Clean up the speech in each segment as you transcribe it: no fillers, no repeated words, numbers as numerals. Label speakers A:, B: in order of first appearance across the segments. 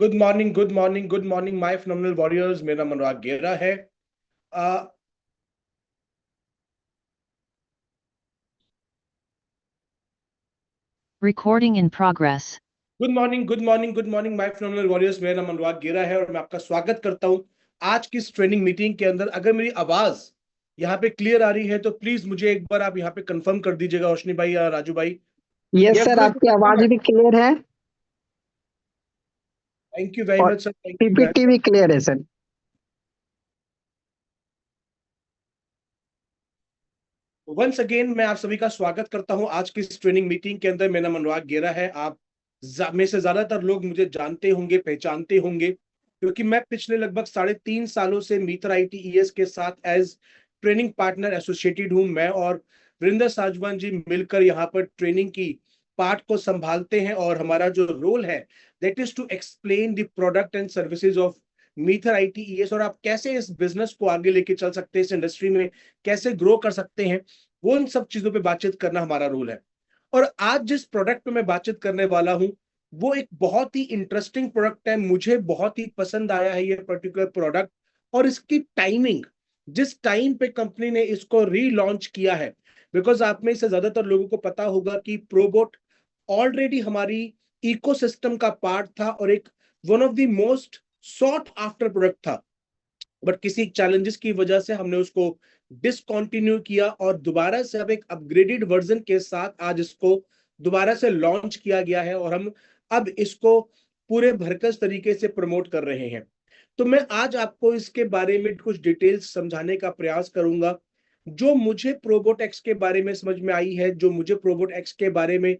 A: Good morning, good morning, good morning my phenomenal warriors. मेरा नाम अनुराग गेरा है।
B: Recording in progress.
A: Good morning, good morning, good morning my phenomenal warriors. मेरा नाम अनुराग गेरा है और मैं आपका स्वागत करता हूं आज की इस ट्रेनिंग मीटिंग के अंदर। अगर मेरी आवाज यहाँ पे क्लियर आ रही है तो प्लीज मुझे एक बार आप यहाँ पे कंफर्म कर दीजिएगा, रोशनी भाई या राजू भाई।
C: यस
A: ये
C: सर,
A: आपको
C: आपकी
A: कंफर्म
C: आवाज
A: है?
C: भी क्लियर है
A: थैंक यू वेरी
C: और
A: much sir, thank you very
C: PPT
A: much.
C: भी क्लियर है सर।
A: वंस अगेन मैं आप सभी का स्वागत करता हूं आज की इस ट्रेनिंग मीटिंग के अंदर। मेरा नाम अनुराग गेरा है। आप में से ज्यादातर लोग मुझे जानते होंगे, पहचानते होंगे, क्योंकि मैं पिछले लगभग 3.5 सालों से मीटर आईटीईएस के साथ एज ट्रेनिंग पार्टनर एसोसिएटेड हूं। मैं और वरिंदर साजवान जी मिलकर यहाँ पर ट्रेनिंग की पार्ट को संभालते हैं और हमारा जो रोल है that is to explain the product and services of meter ITES और आप कैसे इस बिजनेस को आगे लेके चल सकते हैं, इस इंडस्ट्री में कैसे ग्रो कर सकते हैं, वो इन सब चीजों पे बातचीत करना हमारा रोल है। और आज जिस प्रोडक्ट पे मैं बातचीत करने वाला हूं वो एक बहुत ही इंटरेस्टिंग प्रोडक्ट है। मुझे बहुत ही पसंद आया है ये पर्टिकुलर प्रोडक्ट और इसकी टाइमिंग, जिस टाइम पे कंपनी ने इसको रीलॉन्च किया है। बिकॉज आप में से ज्यादातर लोगों को पता होगा कि प्रोबोट ऑलरेडी हमारी इकोसिस्टम का पार्ट था और एक one of the most sought after product था। बट किसी चैलेंजेस की वजह से हमने उसको डिसकंटिन्यू किया और दोबारा से अब एक अपग्रेडेड वर्जन के साथ आज इसको दोबारा से लॉन्च किया गया है और हम अब इसको पूरे भरकस तरीके से प्रमोट कर रहे हैं। तो मैं आज आपको इसके बारे में कुछ डिटेल्स समझाने का प्रयास करूंगा। जो मुझे प्रोबोट एक्स के बारे में समझ में आई है, जो मुझे प्रोबोट एक्स के बारे में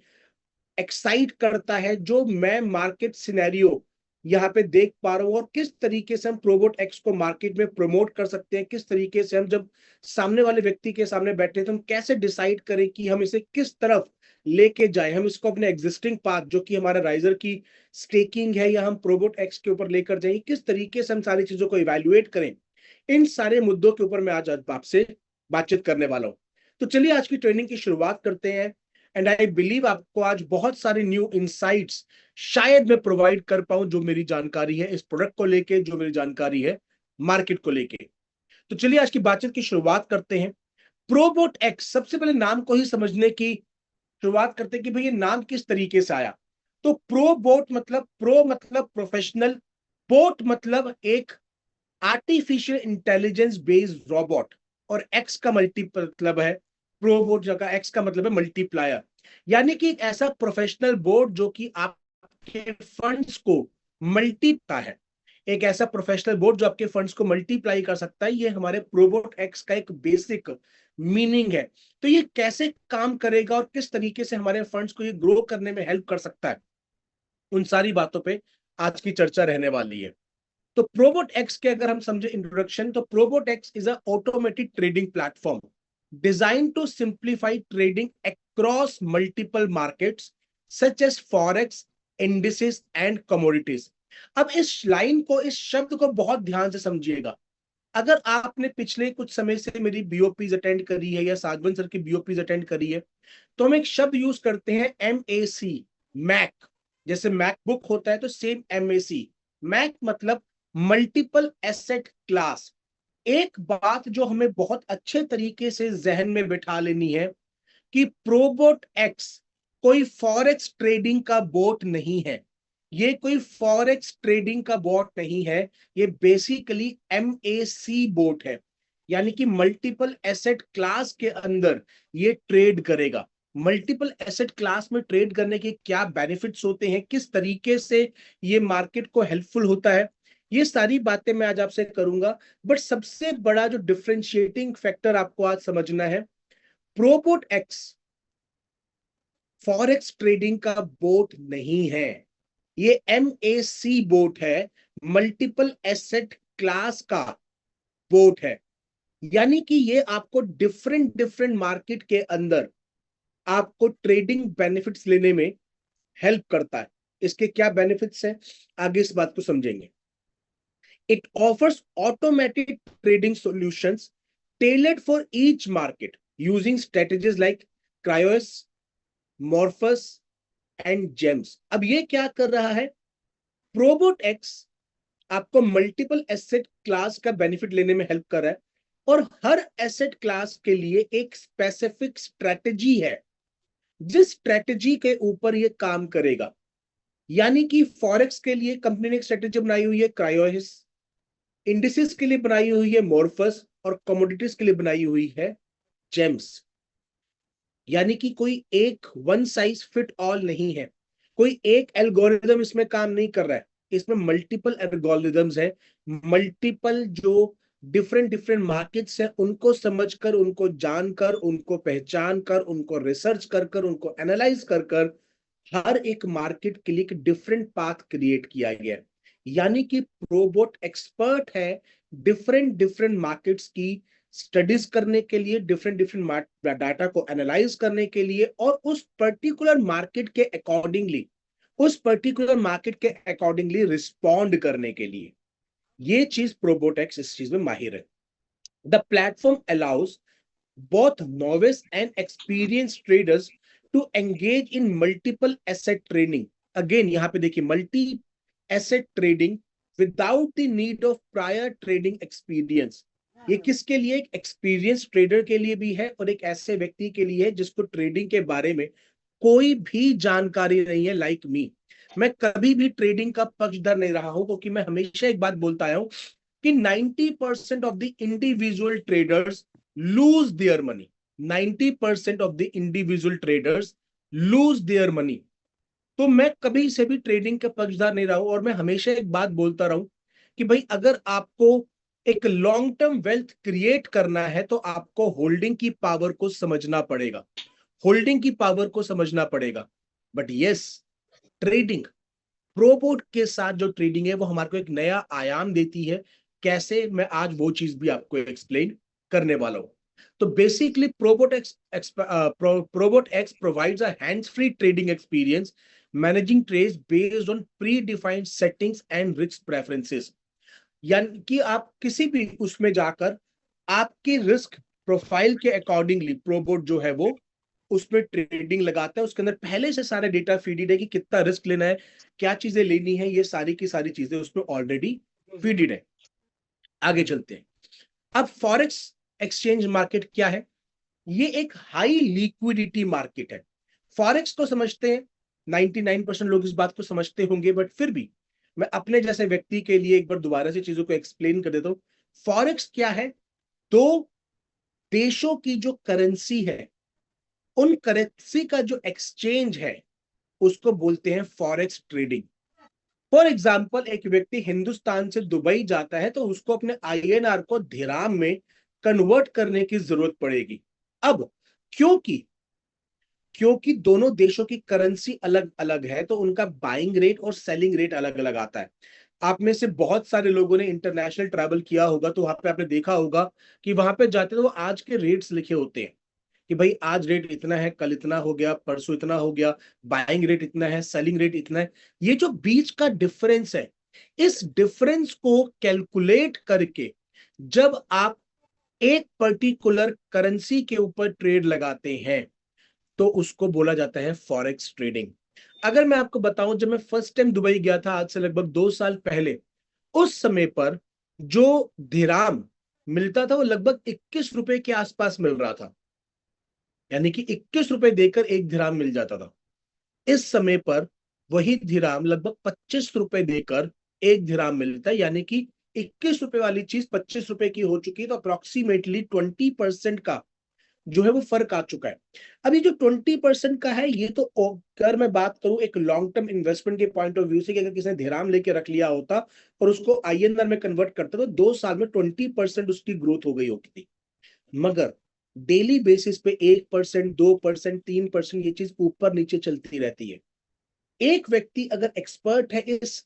A: एक्साइट करता है, जो मैं मार्केट सिनेरियो यहाँ पे देख पा रहा हूँ और किस तरीके से हम प्रोबोट एक्स को मार्केट में प्रमोट कर सकते हैं, किस तरीके से हम जब सामने वाले व्यक्ति के सामने बैठे तो हम कैसे डिसाइड करें कि हम इसे किस तरफ लेके जाए। हम इसको अपने एग्जिस्टिंग पाथ जो कि हमारा राइजर की स्टेकिंग है या हम प्रोबोट एक्स के ऊपर लेकर जाए, किस तरीके से हम सारी चीजों को इवेल्युएट करें। इन सारे मुद्दों के ऊपर मैं आज आपसे बातचीत करने वाला हूं। तो चलिए आज की ट्रेनिंग की शुरुआत करते हैं। एंड आई बिलीव आपको आज बहुत सारे न्यू इंसाइट्स शायद मैं प्रोवाइड कर पाऊं, जो मेरी जानकारी है इस प्रोडक्ट को लेके, जो मेरी जानकारी है मार्केट को लेके। तो चलिए आज की बातचीत की शुरुआत करते हैं। प्रोबोट एक्स, सबसे पहले नाम को ही समझने की शुरुआत करते हैं कि भाई ये नाम किस तरीके से आया। तो प्रोबोट मतलब, प्रो मतलब प्रोफेशनल, बोट मतलब एक आर्टिफिशियल इंटेलिजेंस बेस्ड रोबोट, और एक्स का मल्टी मतलब है, प्रोबोट जगह एक्स का मतलब है मल्टीप्लायर। यानी कि एक ऐसा प्रोफेशनल बोर्ड जो कि आपके फंड्स को मल्टीप्लाई है, एक ऐसा प्रोफेशनल बोर्ड जो आपके फंड्स को मल्टीप्लाई कर सकता है। ये हमारे प्रोबोट एक्स का एक बेसिक मीनिंग है। तो ये कैसे काम करेगा और किस तरीके से हमारे फंड्स को ये ग्रो करने में हेल्प कर सकता है, उन सारी बातों पे आज की चर्चा रहने वाली है। तो प्रोबोट एक्स के अगर हम समझे इंट्रोडक्शन, तो Probot X is a automated trading platform design to simplify trading across multiple markets such as forex, indices and commodities. अब इस लाइन को, इस शब्द को बहुत ध्यान से समझिएगा। अगर आपने पिछले कुछ समय से मेरी बीओपीज अटेंड करी है या साजवन सर की बीओपीज अटेंड करी है, तो हम एक शब्द यूज करते हैं MAC, मैक। जैसे मैकबुक होता है तो सेम MAC, मैक मतलब मल्टीपल एसेट क्लास। एक बात जो हमें बहुत अच्छे तरीके से जहन में बिठा लेनी है कि प्रोबोट एक्स कोई फॉरेक्स ट्रेडिंग का बोट नहीं है। ये कोई फॉरेक्स ट्रेडिंग का बोट नहीं है, ये बेसिकली MAC बोट है। यानी कि मल्टीपल एसेट क्लास के अंदर ये ट्रेड करेगा। मल्टीपल एसेट क्लास में ट्रेड करने के क्या बेनिफिट्स होते हैं, किस तरीके से ये मार्केट को हेल्पफुल होता है, ये सारी बातें मैं आज आपसे करूंगा। बट सबसे बड़ा जो डिफरेंशिएटिंग फैक्टर आपको आज समझना है, प्रोबोट एक्स फॉरेक्स ट्रेडिंग का बोट नहीं है, ये MAC बोट है, मल्टीपल एसेट क्लास का बोट है। यानी कि ये आपको डिफरेंट डिफरेंट मार्केट के अंदर आपको ट्रेडिंग बेनिफिट्स लेने में हेल्प करता है। इसके क्या बेनिफिट्स हैं, आगे इस बात को समझेंगे। It offers automatic trading solutions tailored for each market using strategies like Kryos, Morphus and Gems. अब ये क्या कर रहा है, प्रोबोट एक्स आपको मल्टीपल एसेट क्लास का बेनिफिट लेने में हेल्प कर रहा है, और हर एसेट क्लास के लिए एक स्पेसिफिक स्ट्रेटेजी है जिस स्ट्रेटेजी के ऊपर ये काम करेगा। यानी कि फॉरेक्स के लिए कंपनी ने एक स्ट्रेटेजी बनाई हुई है क्रायोहिस, इंडिसेस के लिए बनाई हुई है मोरफस, और कमोडिटीज के लिए बनाई हुई है जेम्स। यानी कि कोई एक वन साइज फिट ऑल नहीं है, कोई एक एल्गोरिदम इसमें काम नहीं कर रहा है, इसमें मल्टीपल एल्गोरिदम्स है, मल्टीपल जो डिफरेंट डिफरेंट मार्केट्स हैं उनको समझकर, उनको जानकर, उनको पहचान कर, उनको रिसर्च कर कर, उनको एनालाइज कर कर हर एक मार्केट के लिए एक डिफरेंट पाथ क्रिएट किया गया है। यानी कि प्रोबोट एक्सपर्ट है डिफरेंट डिफरेंट मार्केट्स की स्टडीज करने के लिए, डिफरेंट डिफरेंट डाटा को एनालाइज करने के लिए, और उस पर्टिकुलर मार्केट के अकॉर्डिंगली, उस पर्टिकुलर मार्केट के अकॉर्डिंगली रिस्पॉन्ड करने के लिए। ये चीज प्रोबोटेक्स इस चीज में माहिर है। The platform allows both novice and experienced traders to engage in multiple asset trading. Again, यहां पे देखिए multi asset trading without the need of prior trading experience. ये किसके लिए? एक एक्सपीरियंस ट्रेडर के लिए भी है और एक ऐसे व्यक्ति के लिए है जिसको ट्रेडिंग के बारे में कोई भी जानकारी नहीं है, लाइक मी। मैं कभी भी ट्रेडिंग का पक्षधर नहीं रहा हूं, क्योंकि मैं हमेशा एक बात बोलता आया हूं कि 90% of the individual traders lose their money. 90% of the individual traders lose their money. तो मैं कभी से भी ट्रेडिंग के पक्षधर नहीं रहा हूं, और मैं हमेशा एक बात बोलता रहूं कि भाई अगर आपको एक लॉन्ग टर्म वेल्थ क्रिएट करना है तो आपको होल्डिंग की पावर को समझना पड़ेगा, होल्डिंग की पावर को समझना पड़ेगा। बट यस, ट्रेडिंग, प्रोबोट के साथ जो ट्रेडिंग है वो हमारे को एक नया आयाम देती है। कैसे? मैं आज वो चीज भी आपको एक्सप्लेन करने वाला हूं। तो basically Probot X provides a hands free trading experience managing trades based on pre defined settings and risk preferences. यानी कि आप किसी भी उसमें जाकर आपके रिस्क प्रोफाइल के अकॉर्डिंगली प्रोबोट जो है वो उसमें ट्रेडिंग लगाता है। उसके अंदर पहले से सारे डेटा फीडेड है कि कितना रिस्क लेना है, क्या चीजें लेनी है, ये सारी की सारी चीजें उसमें ऑलरेडी फीडेड है। आगे चलते हैं। अब फॉरेक्स एक्सचेंज मार्केट क्या है? ये एक हाई लिक्विडिटी मार्केट है। फॉरेक्स को समझते हैं, 99% लोग इस बात को समझते होंगे, बट फिर भी मैं अपने जैसे व्यक्ति के लिए एक बार दोबारा से चीजों को एक्सप्लेन कर देता हूं। फॉरेक्स क्या है? दो देशों की जो करेंसी है, उन करेंसी का जो एक्सचेंज है उसको बोलते हैं फॉरेक्स ट्रेडिंग। फॉर एग्जाम्पल, एक व्यक्ति हिंदुस्तान से दुबई जाता है तो उसको अपने आईएनआर को दिरहाम में कन्वर्ट करने की जरूरत पड़ेगी। अब क्योंकि क्योंकि दोनों देशों की करेंसी अलग अलग है तो उनका बाइंग रेट और सेलिंग रेट अलग अलग आता है। आप में से बहुत सारे लोगों ने इंटरनेशनल ट्रैवल किया होगा तो वहां पे आपने देखा होगा कि वहां पे जाते तो वो आज के रेट्स लिखे होते हैं कि भाई आज रेट इतना है, कल इतना हो गया, परसों इतना हो गया, बाइंग रेट इतना है, सेलिंग रेट इतना है। ये जो बीच का डिफरेंस है, इस डिफरेंस को कैलकुलेट करके जब आप एक पर्टिकुलर करेंसी के ऊपर ट्रेड लगाते हैं तो उसको बोला जाता है फॉरेक्स ट्रेडिंग। अगर मैं आपको बताऊं, जब मैं फर्स्ट टाइम दुबई गया था आज से लगभग 2 साल पहले, उस समय पर जो दिरहाम मिलता था वो लगभग 21 रुपए के आसपास मिल रहा था। यानी कि 21 रुपए देकर एक दिरहाम मिल जाता था। इस समय पर वही दिरहाम लगभग 25 रुपए देकर एक दिरहाम मिलता है। यानी कि 21 रुपए वाली चीज 25 रुपए की हो चुकी है। तो अप्रोक्सीमेटली 20% का जो है वो फर्क आ चुका है। अभी जो 20% का है, ये तो अगर मैं बात करूं एक लॉन्ग टर्म इन्वेस्टमेंट के पॉइंट ऑफ व्यू से, कि अगर किसी ने दिरहाम लेके रख लिया होता और उसको आईएनआर में कन्वर्ट करता तो 2 साल में 20% उसकी ग्रोथ हो गई होती थी। मगर डेली बेसिस पे 1%, 2%, 3% ये चीज ऊपर नीचे चलती रहती है। एक व्यक्ति अगर एक्सपर्ट है इस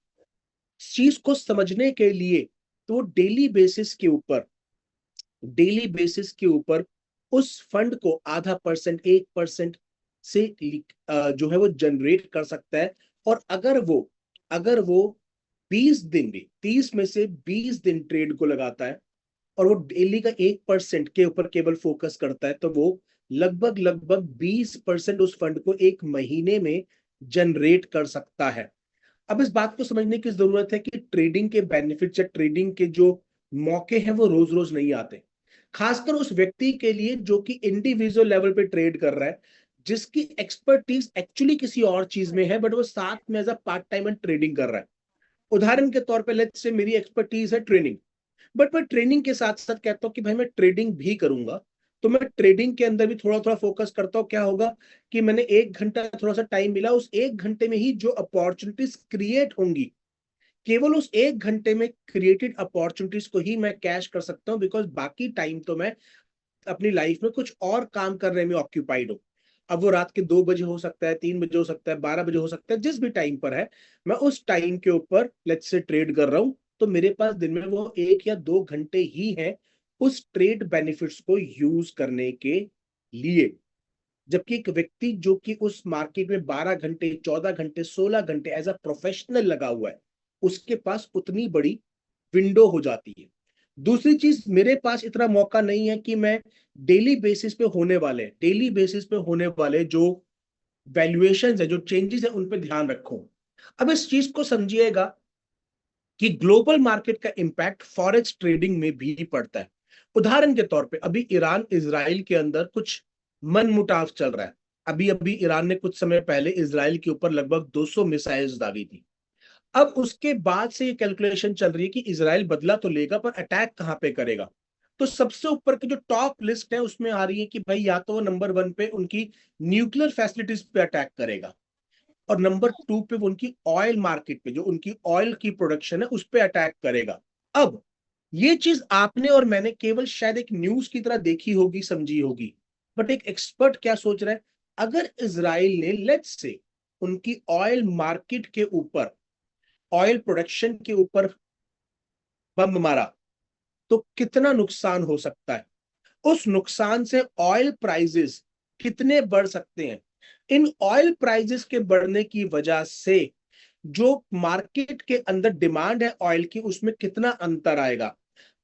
A: चीज को समझने के लिए तो वो डेली बेसिस के ऊपर उस फंड को आधा परसेंट, 1% से जो है वो जनरेट कर सकता है। और अगर वो 20 दिन भी, 30 में से 20 दिन ट्रेड को लगाता है और वो डेली का 1% के ऊपर केवल फोकस करता है तो वो लगभग लगभग 20% उस फंड को एक महीने में जनरेट कर सकता है। अब इस बात को समझने की जरूरत है कि ट्रेडिंग के बेनिफिट्स या ट्रेडिंग के जो मौके हैं वो रोज रोज नहीं आते, खासकर उस व्यक्ति के लिए जो कि इंडिविजुअल लेवल पे ट्रेड कर रहा है, जिसकी एक्सपर्टीज एक्चुअली किसी और चीज में है, बट वो साथ में as a part time trading कर रहा है। उदाहरण के तौर पे लेट्स से मेरी एक्सपर्टीज है ट्रेनिंग, बट मैं ट्रेनिंग के साथ साथ कहता हूँ कि भाई मैं ट्रेडिंग भी करूंगा, तो मैं ट्रेडिंग के अंदर भी थोड़ा थोड़ा फोकस करता हूँ। क्या होगा कि मैंने 1 घंटा थोड़ा सा टाइम मिला, उस 1 घंटे में ही जो अपॉर्चुनिटीज क्रिएट होंगी, केवल उस 1 घंटे में क्रिएटेड अपॉर्चुनिटीज को ही मैं कैश कर सकता हूँ, बिकॉज बाकी टाइम तो मैं अपनी लाइफ में कुछ और काम करने में ऑक्यूपाइड हूँ। अब वो रात के 2 बजे हो सकता है, 3 बजे हो सकता है, 12 बजे हो सकता है, जिस भी टाइम पर है, मैं उस टाइम के ऊपर लेट्स से ट्रेड कर रहा हूँ, तो मेरे पास दिन में वो 1 या 2 घंटे ही है उस ट्रेड बेनिफिट्स को यूज करने के लिए। जबकि एक व्यक्ति जो कि उस मार्केट में 12 घंटे, 14 घंटे, 16 घंटे एज अ प्रोफेशनल लगा हुआ है, उसके पास उतनी बड़ी विंडो हो जाती है। दूसरी चीज, मेरे पास इतना मौका नहीं है कि मैं डेली बेसिस पे होने वाले जो वैल्यूएशन है, जो चेंजेस है, उन पे ध्यान रखूं। अब इस चीज को समझिएगा कि ग्लोबल मार्केट का इंपैक्ट फॉरेक्स ट्रेडिंग में भी पड़ता है। उदाहरण के तौर पे अभी ईरान इजराइल के अंदर कुछ मनमुटाव चल रहा है। अभी अभी ईरान ने कुछ समय पहले इजराइल के ऊपर लगभग 200 मिसाइल्स दागी थी। अब उसके बाद से ये कैलकुलेशन चल रही है कि इजराइल बदला तो लेगा, पर अटैक कहां पे करेगा। तो सबसे ऊपर की जो टॉप लिस्ट है उसमें आ रही है कि भाई या तो वो नंबर 1 पे उनकी न्यूक्लियर फैसिलिटीज पे अटैक करेगा, और नंबर 2 पे वो उनकी ऑयल मार्केट पे, जो उनकी ऑयल की प्रोडक्शन है, उस पे अटैक करेगा। अब ये चीज आपने और मैंने केवल शायद एक न्यूज की तरह देखी होगी, समझी होगी, बट एक एक्सपर्ट क्या सोच रहा है, अगर इजराइल ने लेट्स से उनकी ऑयल मार्केट के ऊपर, ऑयल प्रोडक्शन के ऊपर बम मारा, तो कितना नुकसान हो सकता है। उस नुकसान से ऑयल प्राइजेस कितने बढ़ सकते हैं। इन ऑयल प्राइजेस के बढ़ने की वजह से जो मार्केट के अंदर डिमांड है ऑयल की, उसमें कितना अंतर आएगा।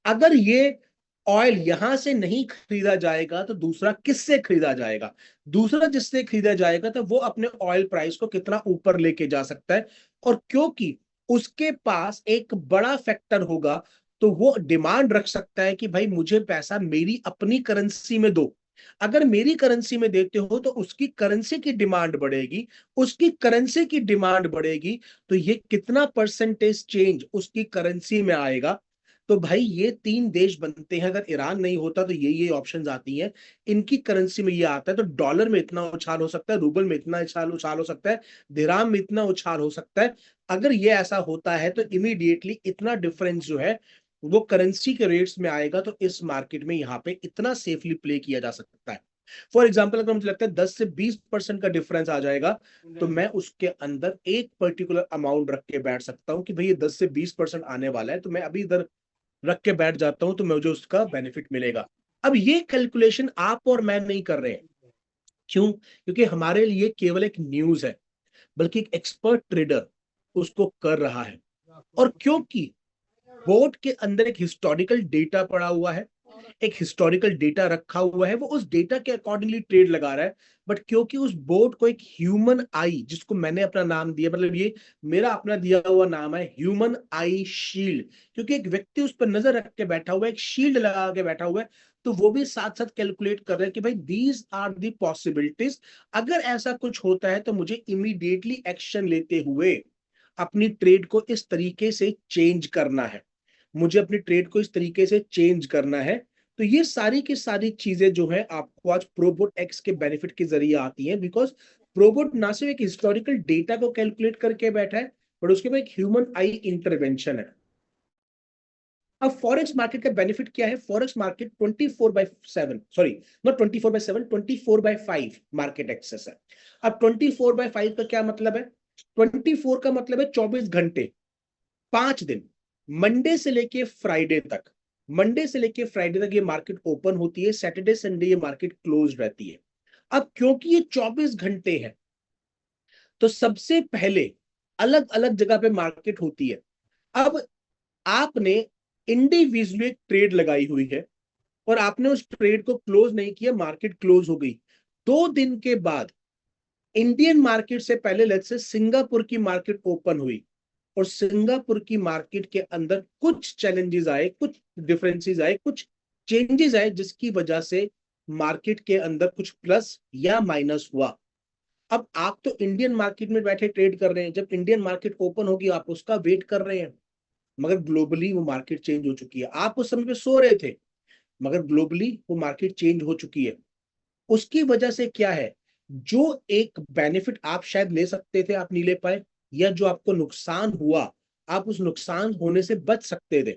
A: अगर ये ऑयल यहां से नहीं खरीदा जाएगा तो दूसरा किससे खरीदा जाएगा, दूसरा जिससे खरीदा जाएगा तो वो अपने ऑयल प्राइस को कितना ऊपर लेके जा सकता है। और क्योंकि उसके पास एक बड़ा फैक्टर होगा, तो वो डिमांड रख सकता है कि भाई मुझे पैसा मेरी अपनी करेंसी में दो। अगर मेरी करेंसी में देते हो तो उसकी करेंसी की डिमांड बढ़ेगी, उसकी करेंसी की डिमांड बढ़ेगी, तो ये कितना परसेंटेज चेंज उसकी करेंसी में आएगा। तो भाई ये 3 देश बनते हैं, अगर ईरान नहीं होता तो ये ऑप्शंस आती हैं, इनकी करेंसी में ये आता है, तो डॉलर में इतना उछाल हो सकता है, रूबल में इतना उछाल उछाल हो सकता है, दिराम में इतना उछाल हो सकता है। अगर ये ऐसा होता है तो इमीडिएटली इतना डिफरेंस जो है वो करेंसी के रेट्स में आएगा, तो इस मार्केट में यहाँ पे इतना सेफली प्ले किया जा सकता है। फॉर एग्जाम्पल, अगर मुझे लगता है 10 से 20% का डिफरेंस आ जाएगा, तो मैं उसके अंदर एक पर्टिकुलर अमाउंट रख के बैठ सकता हूँ कि भाई ये 10 से 20% आने वाला है, तो मैं अभी इधर रख के बैठ जाता हूं, तो मुझे उसका बेनिफिट मिलेगा। अब ये कैलकुलेशन आप और मैं नहीं कर रहे हैं। क्यों? क्योंकि हमारे लिए केवल एक न्यूज है, बल्कि एक एक्सपर्ट ट्रेडर उसको कर रहा है। और क्योंकि बोर्ड के अंदर एक हिस्टोरिकल डेटा पड़ा हुआ है, एक हिस्टोरिकल डेटा रखा हुआ है, वो उस डेटा के अकॉर्डिंगली ट्रेड लगा रहा है। बट क्योंकि उस बोर्ड को एक ह्यूमन आई, जिसको मैंने अपना नाम दिया, मतलब ये मेरा अपना दिया हुआ नाम है ह्यूमन आई शील्ड, क्योंकि एक व्यक्ति उस पर नजर रख के बैठा हुआ है, एक शील्ड लगा के बैठा हुआ है, तो वो भी साथ साथ कैलकुलेट कर रहे हैं कि भाई दीज आर दी पॉसिबिलिटीज। अगर ऐसा कुछ होता है तो मुझे इमीडिएटली एक्शन लेते हुए अपनी ट्रेड को इस तरीके से चेंज करना है, मुझे अपनी ट्रेड को इस तरीके से चेंज करना है। तो ये सारी की सारी चीजें जो है आपको आज प्रोबोट एक्स के बेनिफिट के जरिए आती हैं, बिकॉज प्रोबोट ना सिर्फ एक हिस्टोरिकल डेटा को कैलकुलेट करके बैठा है, बट उसके बाद एक ह्यूमन आई इंटरवेंशन है। अब फॉरेक्स मार्केट का बेनिफिट क्या है? Forex market 24/7, sorry not 24/7, 24/5 market access है। अब 24/5 का क्या मतलब है? 24 का मतलब है 24 घंटे, 5 दिन, मंडे से लेके फ्राइडे तक। मंडे से लेके फ्राइडे तक ये मार्केट ओपन होती है, सैटरडे संडे ये मार्केट क्लोज रहती है। अब क्योंकि ये 24 घंटे है, तो सबसे पहले अलग अलग जगह पे मार्केट होती है। अब आपने इंडिविजुअली ट्रेड लगाई हुई है और आपने उस ट्रेड को क्लोज नहीं किया, मार्केट क्लोज हो गई। 2 दिन के बाद इंडियन मार्केट से पहले लेट्स से सिंगापुर की मार्केट ओपन हुई, और सिंगापुर की मार्केट के अंदर कुछ चैलेंजेस आए, कुछ डिफरेंसेस आए, कुछ चेंजेस आए, जिसकी वजह से मार्केट के अंदर कुछ प्लस या माइनस हुआ। अब आप तो इंडियन मार्केट में बैठे ट्रेड कर रहे हैं, जब इंडियन मार्केट ओपन होगी आप उसका वेट कर रहे हैं, मगर ग्लोबली वो मार्केट चेंज हो चुकी है। आप उस समय पे सो रहे थे, मगर ग्लोबली वो मार्केट चेंज हो चुकी है। उसकी वजह से क्या है, जो एक बेनिफिट आप शायद ले सकते थे आप नहीं ले पाए, या जो आपको नुकसान हुआ आप उस नुकसान होने से बच सकते थे।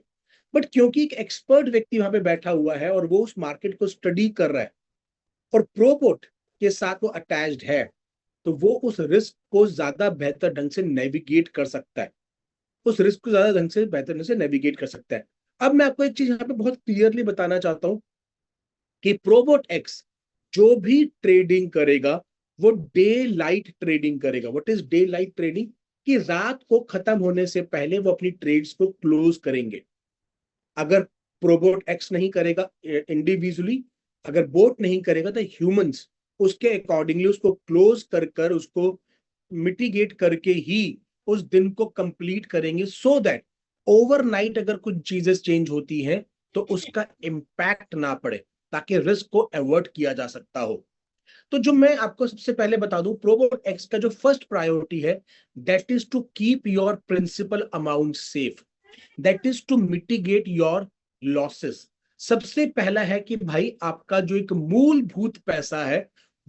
A: बट क्योंकि एक एक्सपर्ट व्यक्ति वहां पे बैठा हुआ है और वो उस मार्केट को स्टडी कर रहा है और प्रोपोर्ट के साथ वो अटैच्ड है, तो वो उस रिस्क को ज्यादा बेहतर ढंग से नेविगेट कर सकता है, उस रिस्क को ज्यादा ढंग से बेहतर ढंग से नेविगेट कर सकता है। अब मैं आपको एक चीज यहाँ पे बहुत क्लियरली बताना चाहता हूँ कि प्रोबोट एक्स जो भी ट्रेडिंग करेगा वो डे लाइट ट्रेडिंग करेगा। What is day light trading? कि रात को खत्म होने से पहले वो अपनी ट्रेड्स को क्लोज करेंगे। अगर प्रोबोट एक्स नहीं करेगा इंडिविजुअली, अगर बोट नहीं करेगा तो ह्यूमंस उसके अकॉर्डिंगली उसको क्लोज कर कर उसको मिटिगेट करके ही उस दिन को कंप्लीट करेंगे, सो दैट ओवरनाइट अगर कुछ चीजें चेंज होती हैं तो उसका इम्पैक्ट ना पड़े, ताकि रिस्क को अवॉइड किया जा सकता हो। तो जो मैं आपको सबसे पहले बता दूं, प्रोबोट एक्स का जो फर्स्ट प्रायोरिटी है, that is to keep your principal amount safe, that is to mitigate your losses. सबसे पहला है कि भाई आपका जो एक मूलभूत पैसा है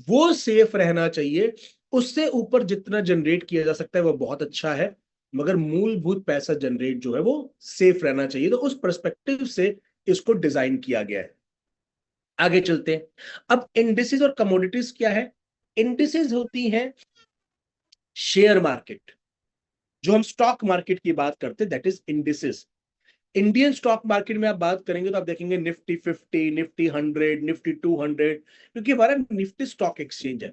A: वो सेफ रहना चाहिए। उससे ऊपर जितना जनरेट किया जा सकता है वो बहुत अच्छा है, मगर मूलभूत पैसा जनरेट जो है वो सेफ रहना चाहिए। तो उस पर्सपेक्टिव से इसको डिजाइन किया गया है। आगे चलते हैं। अब इंडिसेस और कमोडिटीज क्या है? इंडिसेस होती हैं शेयर मार्केट, जो हम स्टॉक मार्केट की बात करते हैं that is indices. Indian stock market में आप बात करेंगे तो आप देखेंगे निफ्टी 50, निफ्टी 100, निफ्टी 200, क्योंकि हमारा निफ्टी स्टॉक एक्सचेंज है।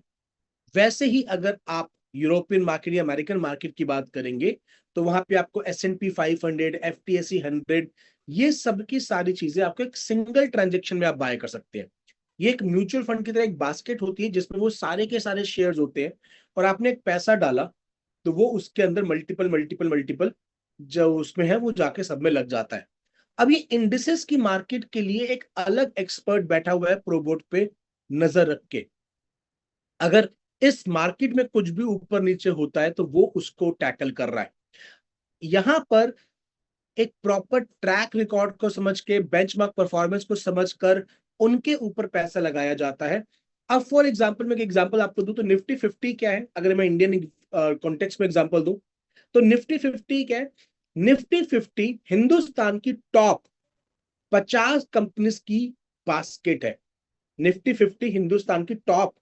A: वैसे ही अगर आप यूरोपियन मार्केट या अमेरिकन मार्केट की बात करेंगे तो वहां पे आपको S&P 500, FTSE 100, ये सब की सारी चीजें आपको एक सिंगल ट्रांजेक्शन में आप बाय कर सकते हैं। ये एक म्यूचुअल फंड की तरह एक बास्केट होती है जिसमें वो सारे के सारे शेयर्स होते हैं, और आपने एक पैसा डाला तो वो उसके अंदर मल्टीपल मल्टीपल मल्टीपल जो उसमें है वो जाके सब में लग जाता है। अब ये इंडिसेस की मार्केट के लिए एक अलग एक्सपर्ट बैठा हुआ है प्रोबोट पे नजर रख के। अगर इस मार्केट में कुछ भी ऊपर नीचे होता है तो वो उसको टैकल कर रहा है। यहां पर एक प्रॉपर ट्रैक रिकॉर्ड को समझ के, बेंचमार्क परफॉर्मेंस को समझकर उनके ऊपर पैसा लगाया जाता है। अब फॉर एग्जांपल मैं एक एग्जांपल आपको दूं तो निफ्टी 50 क्या है, अगर मैं इंडियन कॉन्टेक्स्ट में एग्जांपल दूं तो निफ्टी 50 क्या है? निफ्टी 50 हिंदुस्तान की टॉप 50 कंपनीज की बास्केट है। निफ्टी 50 हिंदुस्तान की टॉप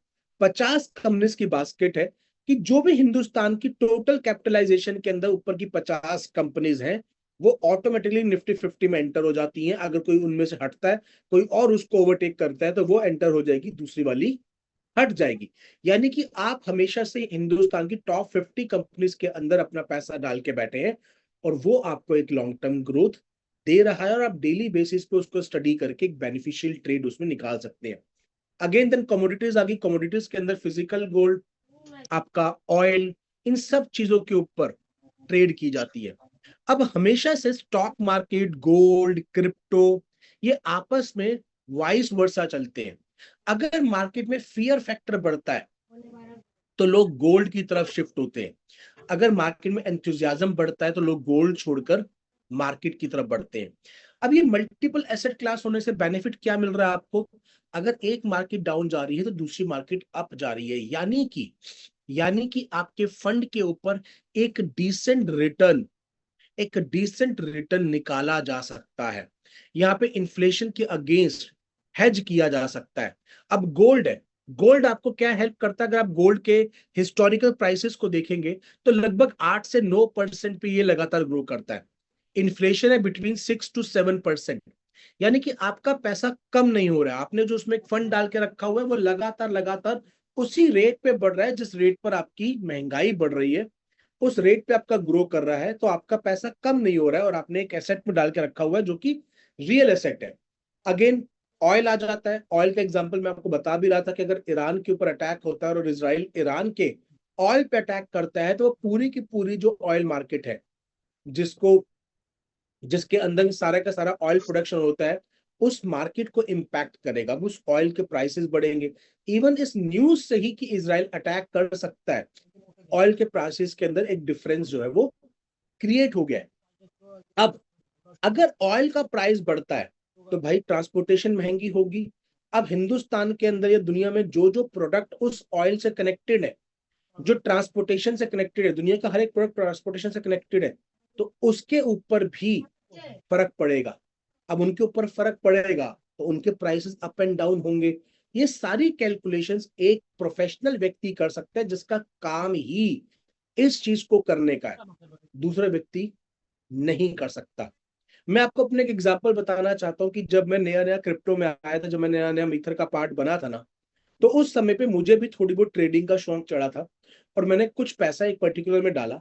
A: 50 कंपनीज की बास्केट है, कि जो भी हिंदुस्तान की टोटल कैपिटलाइजेशन के अंदर ऊपर की 50 कंपनीज हैं वो ऑटोमेटिकली निफ्टी 50 में एंटर हो जाती हैं। अगर कोई उनमें से हटता है, कोई और उसको ओवरटेक करता है, तो वो एंटर हो जाएगी, दूसरी वाली हट जाएगी। यानी कि आप हमेशा से हिंदुस्तान की टॉप 50 कंपनीज के अंदर अपना पैसा डाल के बैठे हैं, और वो आपको एक लॉन्ग टर्म ग्रोथ दे रहा है, और आप डेली बेसिस पे उसको स्टडी करके एक बेनिफिशियल ट्रेड उसमें निकाल सकते हैं। अगेन देन कमोडिटीज आ गई। कमोडिटीज के अंदर फिजिकल गोल्ड, आपका ऑयल, इन सब चीजों के ऊपर ट्रेड की जाती है। अब हमेशा से स्टॉक मार्केट, गोल्ड, क्रिप्टो, ये आपस में वाइस वर्सा चलते हैं। अगर मार्केट में फियर फैक्टर बढ़ता है तो लोग गोल्ड की तरफ शिफ्ट होते हैं, अगर मार्केट में एंथुजियाज्म बढ़ता है तो लोग गोल्ड छोड़कर मार्केट की तरफ बढ़ते हैं। अब ये मल्टीपल एसेट क्लास होने से बेनिफिट क्या मिल रहा है आपको? अगर एक मार्केट डाउन जा रही है तो दूसरी मार्केट अप जा रही है, यानी कि आपके फंड के ऊपर एक डिसेंट रिटर्न एक डिसेंट रिटर्न निकाला जा सकता है। यहाँ पे इन्फ्लेशन के अगेंस्ट हेज किया जा सकता है। अब गोल्ड है, गोल्ड आपको क्या हेल्प करता है? अगर आप गोल्ड के हिस्टोरिकल प्राइसेस को देखेंगे तो लगभग 8 से 9% पे ये लगातार ग्रो करता है। इन्फ्लेशन है बिटवीन 6 to 7%, यानी कि आपका पैसा कम नहीं हो रहा है। आपने जो उसमें एक फंड डाल के रखा हुआ है वो लगातार लगातार उसी रेट पे बढ़ रहा है जिस रेट पर आपकी महंगाई बढ़ रही है, उस रेट पे आपका ग्रो कर रहा है। तो आपका पैसा कम नहीं हो रहा है और आपने एक एसेट में डाल के रखा हुआ है जो कि रियल एसेट है। अगेन ऑयल आ जाता है। ऑयल का एग्जांपल मैं आपको बता भी रहा था कि अगर ईरान के ऊपर अटैक होता है और इसराइल ईरान के ऑयल पे अटैक करता है तो पूरी की पूरी जो ऑयल मार्केट है जिसको जिसके अंदर सारा का सारा ऑयल प्रोडक्शन होता है, उस मार्केट को इम्पैक्ट करेगा, उस ऑयल के प्राइसेस बढ़ेंगे। इवन इस न्यूज से ही कि इजराइल अटैक कर सकता है, ऑयल के प्राइसेस के अंदर एक डिफरेंस जो है वो क्रिएट हो गया है। अब अगर ऑयल का प्राइस बढ़ता है तो भाई ट्रांसपोर्टेशन महंगी होगी। अब हिंदुस्तान के अंदर या दुनिया में जो जो प्रोडक्ट उस ऑयल से कनेक्टेड है, जो ट्रांसपोर्टेशन से कनेक्टेड है, दुनिया का हर एक प्रोडक्ट ट्रांसपोर्टेशन से कनेक्टेड है, तो उसके ऊपर भी फर्क पड़ेगा। अब उनके ऊपर फर्क पड़ेगा तो उनके प्राइसेस अप एंड डाउन होंगे। ये सारी कैलकुलेशंस एक प्रोफेशनल व्यक्ति कर सकता है, जिसका काम ही इस चीज को करने का है, दूसरा व्यक्ति नहीं कर सकता। मैं आपको अपने एक एग्जांपल बताना चाहता हूँ कि जब मैं नया नया क्रिप्टो में आया था, जब मैं नया नया मीथर का पार्ट बना था ना, तो उस समय पे मुझे भी थोड़ी बहुत ट्रेडिंग का शौक चढ़ा था, और मैंने कुछ पैसा एक पर्टिकुलर में डाला,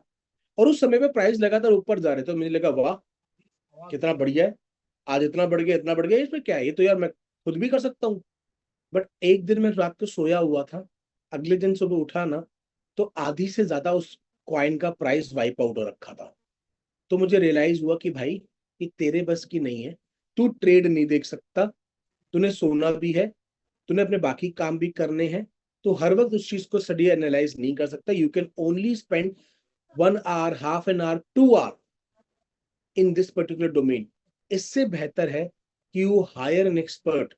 A: और उस समय पे प्राइस लगातार ऊपर जा रहे थे, तो मुझे लगा वाह कितना बढ़िया है, आज इतना बढ़ गया, इतना बढ़ गया, इसमें क्या है, ये तो यार मैं खुद भी कर सकता हूँ। बट एक दिन मैं रात को सोया हुआ था, अगले दिन सुबह उठा ना, तो आधी से ज्यादा उस कॉइन का प्राइस वाइप आउट हो रखा था। तो मुझे रियलाइज हुआ कि भाई ये तेरे बस की नहीं है, तू ट्रेड नहीं देख सकता, तूने सोना भी है, तूने अपने बाकी काम भी करने हैं, तो हर वक्त उस चीज को स्टडी एनालाइज नहीं कर सकता। You can only spend 1 hour, half an hour, 2 hour in this particular domain. इससे बेहतर है कि यू हायर एन एक्सपर्ट,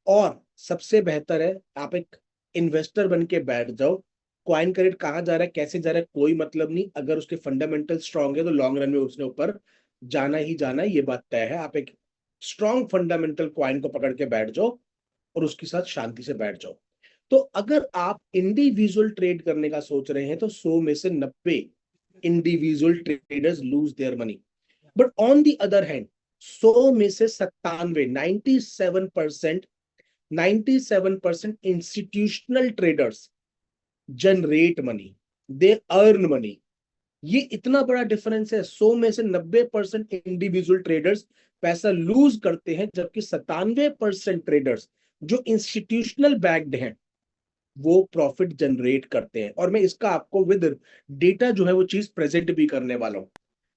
A: और सबसे बेहतर है आप एक इन्वेस्टर बन के बैठ जाओ। कॉइन का रेट कहाँ जा रहा है, कैसे जा रहा है, कोई मतलब नहीं, अगर उसके फंडामेंटल स्ट्रांग है तो लॉन्ग रन में उसने ऊपर जाना ही जाना है, ये बात तय है। आप एक स्ट्रांग फंडामेंटल कॉइन को पकड़ के बैठ जाओ और उसके साथ शांति से बैठ जाओ। तो अगर आप इंडिविजुअल ट्रेड करने का सोच रहे हैं तो 100 में से 90 individual traders lose their money. But on the other hand 100 में से 97, 97%, 97% institutional traders generate money, they earn money. ये इतना बड़ा डिफरेंस है। 100 में से 90% इंडिविजुअल ट्रेडर्स पैसा लूज करते हैं, जबकि 97% ट्रेडर्स जो इंस्टीट्यूशनल बैक्ड हैं वो प्रॉफिट जनरेट करते हैं। और मैं इसका आपको विद डेटा जो है वो चीज प्रेजेंट भी करने वाला हूं।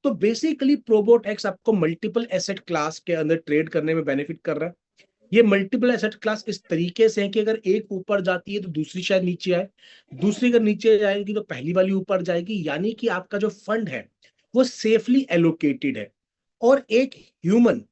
A: तो बेसिकली प्रोबोट एक्स आपको मल्टीपल एसेट क्लास के अंदर ट्रेड करने में बेनिफिट कर रहा है। ये मल्टीपल एसेट क्लास इस तरीके से है कि अगर एक ऊपर जाती है तो दूसरी शायद नीचे आए, दूसरी अगर नीचे जाएगी तो पहली वाली ऊपर जाएगी, यानी कि आपका जो फंड है वो सेफली एलोकेटेड है। और एक ह्यूमन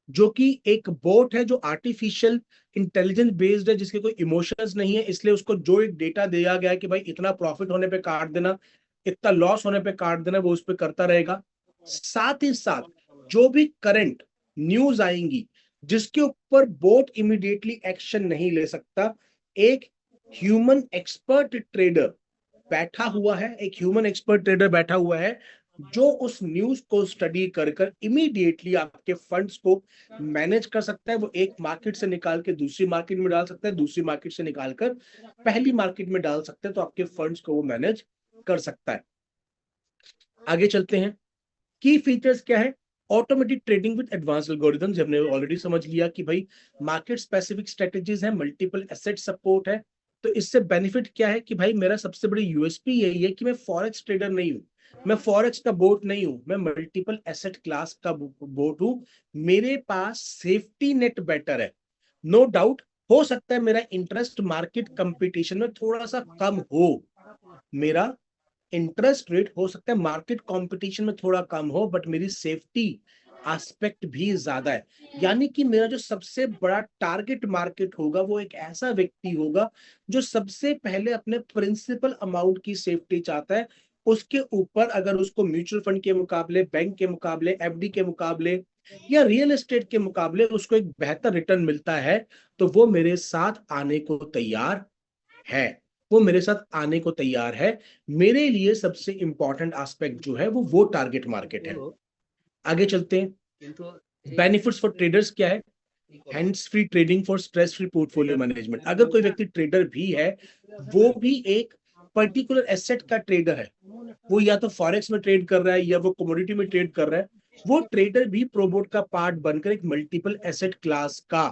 A: जो कि एक बोट है, जो आर्टिफिशियल इंटेलिजेंस बेस्ड है, जिसके कोई इमोशंस नहीं है, इसलिए उसको जो एक डेटा दिया गया है कि भाई इतना प्रॉफिट होने पे काट देना, इतना लॉस होने पे काट देना, वो उस पर करता रहेगा। साथ ही साथ जो भी करंट न्यूज आएंगी जिसके ऊपर बोट इमीडिएटली एक्शन नहीं ले सकता, एक ह्यूमन एक्सपर्ट ट्रेडर बैठा हुआ है, एक ह्यूमन एक्सपर्ट ट्रेडर बैठा हुआ है, जो उस न्यूज को स्टडी कर कर इमीडिएटली आपके फंड्स को मैनेज कर सकता है। वो एक मार्केट से निकाल के दूसरी मार्केट में डाल सकता है, दूसरी मार्केट से निकाल कर पहली मार्केट में डाल सकते हैं, तो आपके फंड्स को वो मैनेज कर सकता है। आगे चलते हैं। की फीचर्स क्या है? Automatic trading with advance algorithms, हमने ऑलरेडी समझ लिया कि भाई मार्केट स्पेसिफिक स्ट्रेटेजीज है, मल्टीपल एसेट सपोर्ट है। तो इससे बेनिफिट क्या है कि भाई मेरा सबसे बड़ी यूएसपी यही है कि मैं फॉरेक्स ट्रेडर नहीं हूं, मैं फॉरेक्स का बोट नहीं हूं, मैं मल्टीपल एसेट क्लास का बोट हूं। मेरे पास सेफ्टी नेट बेटर है। नो डाउट, हो सकता है मेरा इंटरेस्ट मार्केट कंपटीशन में थोड़ा सा कम हो, मेरा इंटरेस्ट रेट हो सकता है मार्केट कंपटीशन में थोड़ा कम हो, बट मेरी सेफ्टी एस्पेक्ट भी ज्यादा है। यानी कि मेरा जो सबसे बड़ा टारगेट मार्केट होगा वो एक ऐसा व्यक्ति होगा जो सबसे पहले अपने प्रिंसिपल अमाउंट की सेफ्टी चाहता है। उसके ऊपर अगर उसको म्यूचुअल फंड के मुकाबले, बैंक के मुकाबले, एफडी के मुकाबले या रियल एस्टेट के मुकाबले उसको एक बेहतर रिटर्न मिलता है, तो वो मेरे साथ आने को तैयार है, वो मेरे साथ आने को तैयार है। मेरे लिए सबसे इंपॉर्टेंट एस्पेक्ट जो है वो टारगेट मार्केट है। आगे चलते हैं। बेनिफिट्स फॉर ट्रेडर्स क्या है? Hands free trading for stress free portfolio management. अगर कोई व्यक्ति ट्रेडर भी है, वो भी एक पर्टिकुलर एसेट का ट्रेडर है, वो या तो फॉरेक्स में ट्रेड कर रहा है या वो कमोडिटी में ट्रेड कर रहा है, वो ट्रेडर भी प्रोबोट का पार्ट बनकर एक मल्टीपल एसेट क्लास का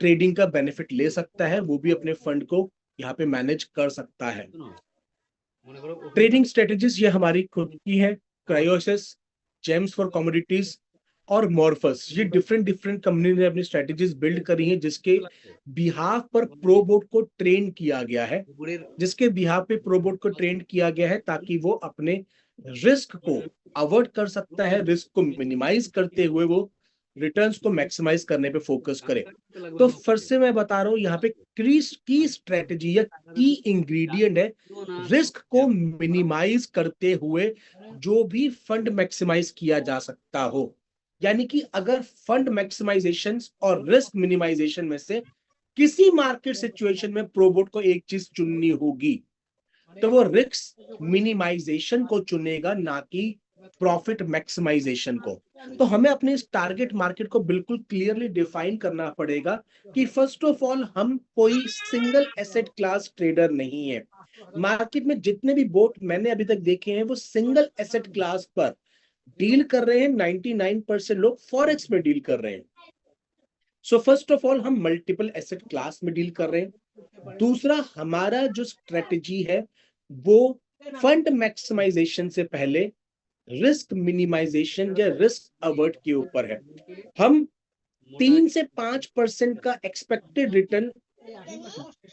A: ट्रेडिंग का बेनिफिट ले सकता है, वो भी अपने फंड को यहाँ पे मैनेज कर सकता है। ट्रेडिंग स्ट्रेटेजीज ये हमारी खुद की है। क्रायोसिस, जेम्स फॉर कमोडिटीज और मॉर्फस, ये डिफरेंट डिफरेंट कंपनी ने अपनी स्ट्रेटेजीज बिल्ड करी हैं, जिसके बिहाफ पर प्रोबोट को ट्रेन किया गया है, ताकि वो अपने रिस्क को अवॉइड कर सकता है, रिस्क को मिनिमाइज करते हुए वो रिटर्न्स को मैक्सिमाइज करने पे फोकस करे। तो फिर से मैं बता रहा हूं, यहाँ पे की स्ट्रेटेजी या की इंग्रेडिएंट है रिस्क को मिनिमाइज करते हुए जो भी फंड मैक्सिमाइज किया जा सकता हो। यानी कि अगर फंड मैक्सिमाइजेशन और रिस्क मिनिमाइजेशन में से किसी मार्केट सिचुएशन में प्रोबोट को एक चीज चुननी होगी, तो वो रिस्क मिनिमाइजेशन को चुनेगा, ना कि प्रॉफिट मैक्सिमाइजेशन को। तो हमें अपने इस टारगेट मार्केट को बिल्कुल क्लियरली डिफाइन करना पड़ेगा कि फर्स्ट ऑफ ऑल हम कोई सिंगल एसेट क्लास ट्रेडर नहीं है। मार्केट में जितने भी बोट मैंने अभी तक देखे हैं वो सिंगल एसेट क्लास पर डील कर रहे हैं। 99% लोग फॉरेक्स में डील कर रहे हैं। सो फर्स्ट ऑफ ऑल हम मल्टीपल एसेट क्लास में डील कर रहे हैं। दूसरा, हमारा जो स्ट्रेटेजी है वो फंड मैक्सिमाइजेशन से पहले रिस्क मिनिमाइजेशन या रिस्क अवर्ट के ऊपर है। हम 3 से 5% का एक्सपेक्टेड रिटर्न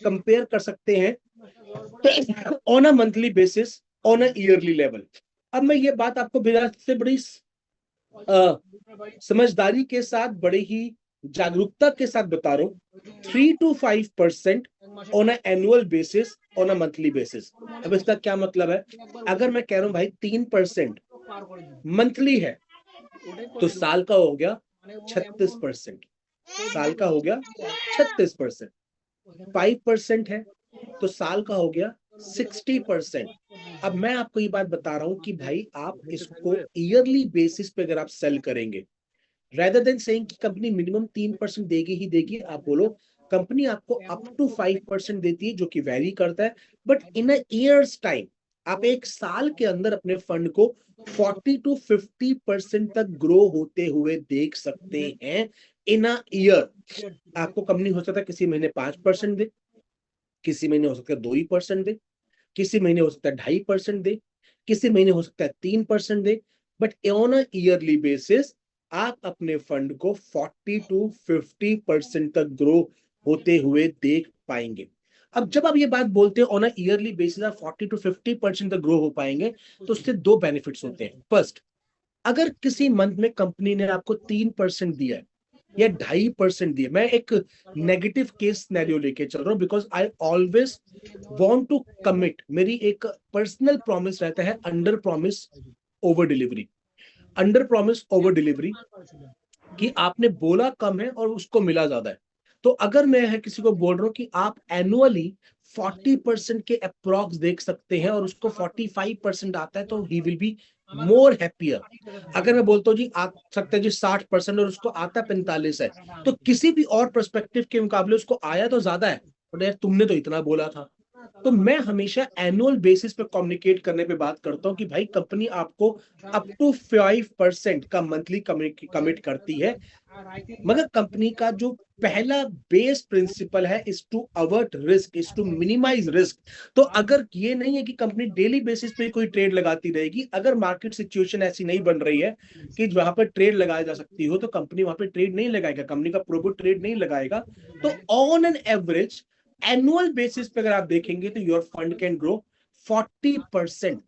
A: कंपेयर कर सकते हैं on a monthly basis, on a yearly level. अब मैं ये बात आपको से बड़ी समझदारी के साथ, बड़े ही जागरूकता के साथ बता रहा हूं, 3 to 5% on annual basis, on a monthly basis. अब इसका क्या मतलब है? अगर मैं कह रहा हूं भाई 3% मंथली है, तो साल का हो गया 36%, साल का हो गया 36%। 5% है तो साल का हो गया 60%। अब मैं आपको ये बात बता रहा हूं कि भाई आप इसको ईयरली बेसिस पे अगर आप सेल करेंगे, रेदर देन सेइंग कि कंपनी मिनिमम 3% देगी ही देगी, आप बोलो कंपनी आपको अप टू 5% देती है, जो कि वेरी करता है। But in a years time, आप एक साल के अंदर अपने फंड को 40 to 50% तक ग्रो होते हुए देख सकते हैं इन अ ईयर। आपको कंपनी हो सकता है किसी महीने 5% दे, किसी महीने हो सकता है 2% दे, किसी महीने हो सकता है 2.5% दे, किसी महीने हो सकता है 3% दे। But on a yearly basis आप अपने फंड को 40 to 50% तक ग्रो होते हुए देख पाएंगे। अब जब आप ये बात बोलते हैं ऑन अ ईयरली बेसिस आप 40 to 50% तक ग्रो हो पाएंगे, तो उससे दो बेनिफिट्स होते हैं। फर्स्ट, अगर किसी मंथ में कंपनी ने आपको 3% दिया है या 2.5% दिया, मैं एक नेगेटिव केस सिनेरियो लेके चल रहा हूं, because I always want to commit. मेरी एक पर्सनल प्रॉमिस रहता है, under promise over delivery. Under promise over delivery कि आपने बोला कम है और उसको मिला ज्यादा है। तो अगर मैं है किसी को बोल रहा हूं कि आप एनुअली 40% के अप्रॉक्स देख सकते हैं और उसको 45% आता है, तो he will be more happier. अगर मैं बोलता हूँ जी आ सकता है जी 60% और उसको आता 45 है, तो किसी भी और पर्सपेक्टिव के मुकाबले उसको आया तो ज्यादा है, बट यार तुमने तो इतना बोला था। तो मैं हमेशा एनुअल बेसिस पे कम्युनिकेट करने पे बात करता हूँ कि भाई कंपनी आपको अप टू 5% का मंथली कमिट करती है, मगर कंपनी का जो पहला बेस प्रिंसिपल है is to avert risk, is to minimise risk. तो अगर ये नहीं है कि कंपनी डेली बेसिस पे कोई ट्रेड लगाती रहेगी, अगर मार्केट सिचुएशन ऐसी नहीं बन रही है कि वहां पर ट्रेड लगाया जा सकती हो, तो कंपनी वहां पर ट्रेड नहीं लगाएगा, कंपनी का प्रोबोट ट्रेड नहीं लगाएगा। तो on an average annual basis पे अगर आप देखेंगे तो योर फंड कैन ग्रो 40%।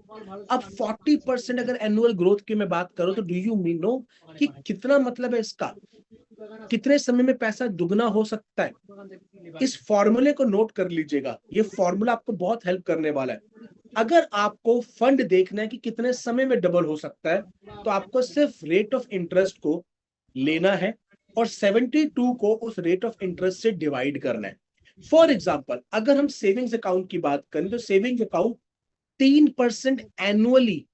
A: अब 40% अगर एनुअल ग्रोथ की मैं बात करूं, तो डू यू मीन नो कि कितना मतलब है इसका, कितने समय में पैसा दुगना हो सकता है। इस फॉर्मूले को नोट कर लीजिएगा, ये फॉर्मूला आपको बहुत हेल्प करने वाला है। अगर आपको फंड देखना है कि कितने समय में डबल हो सकता है, तो आपको सिर्फ रेट ऑफ इंटरेस्ट को लेना है और 72 को उस रेट ऑफ इंटरेस्ट से डिवाइड करना है। फॉर एग्जाम्पल, अगर हम सेविंग्स अकाउंट की बात करें, तो savings account 3% annually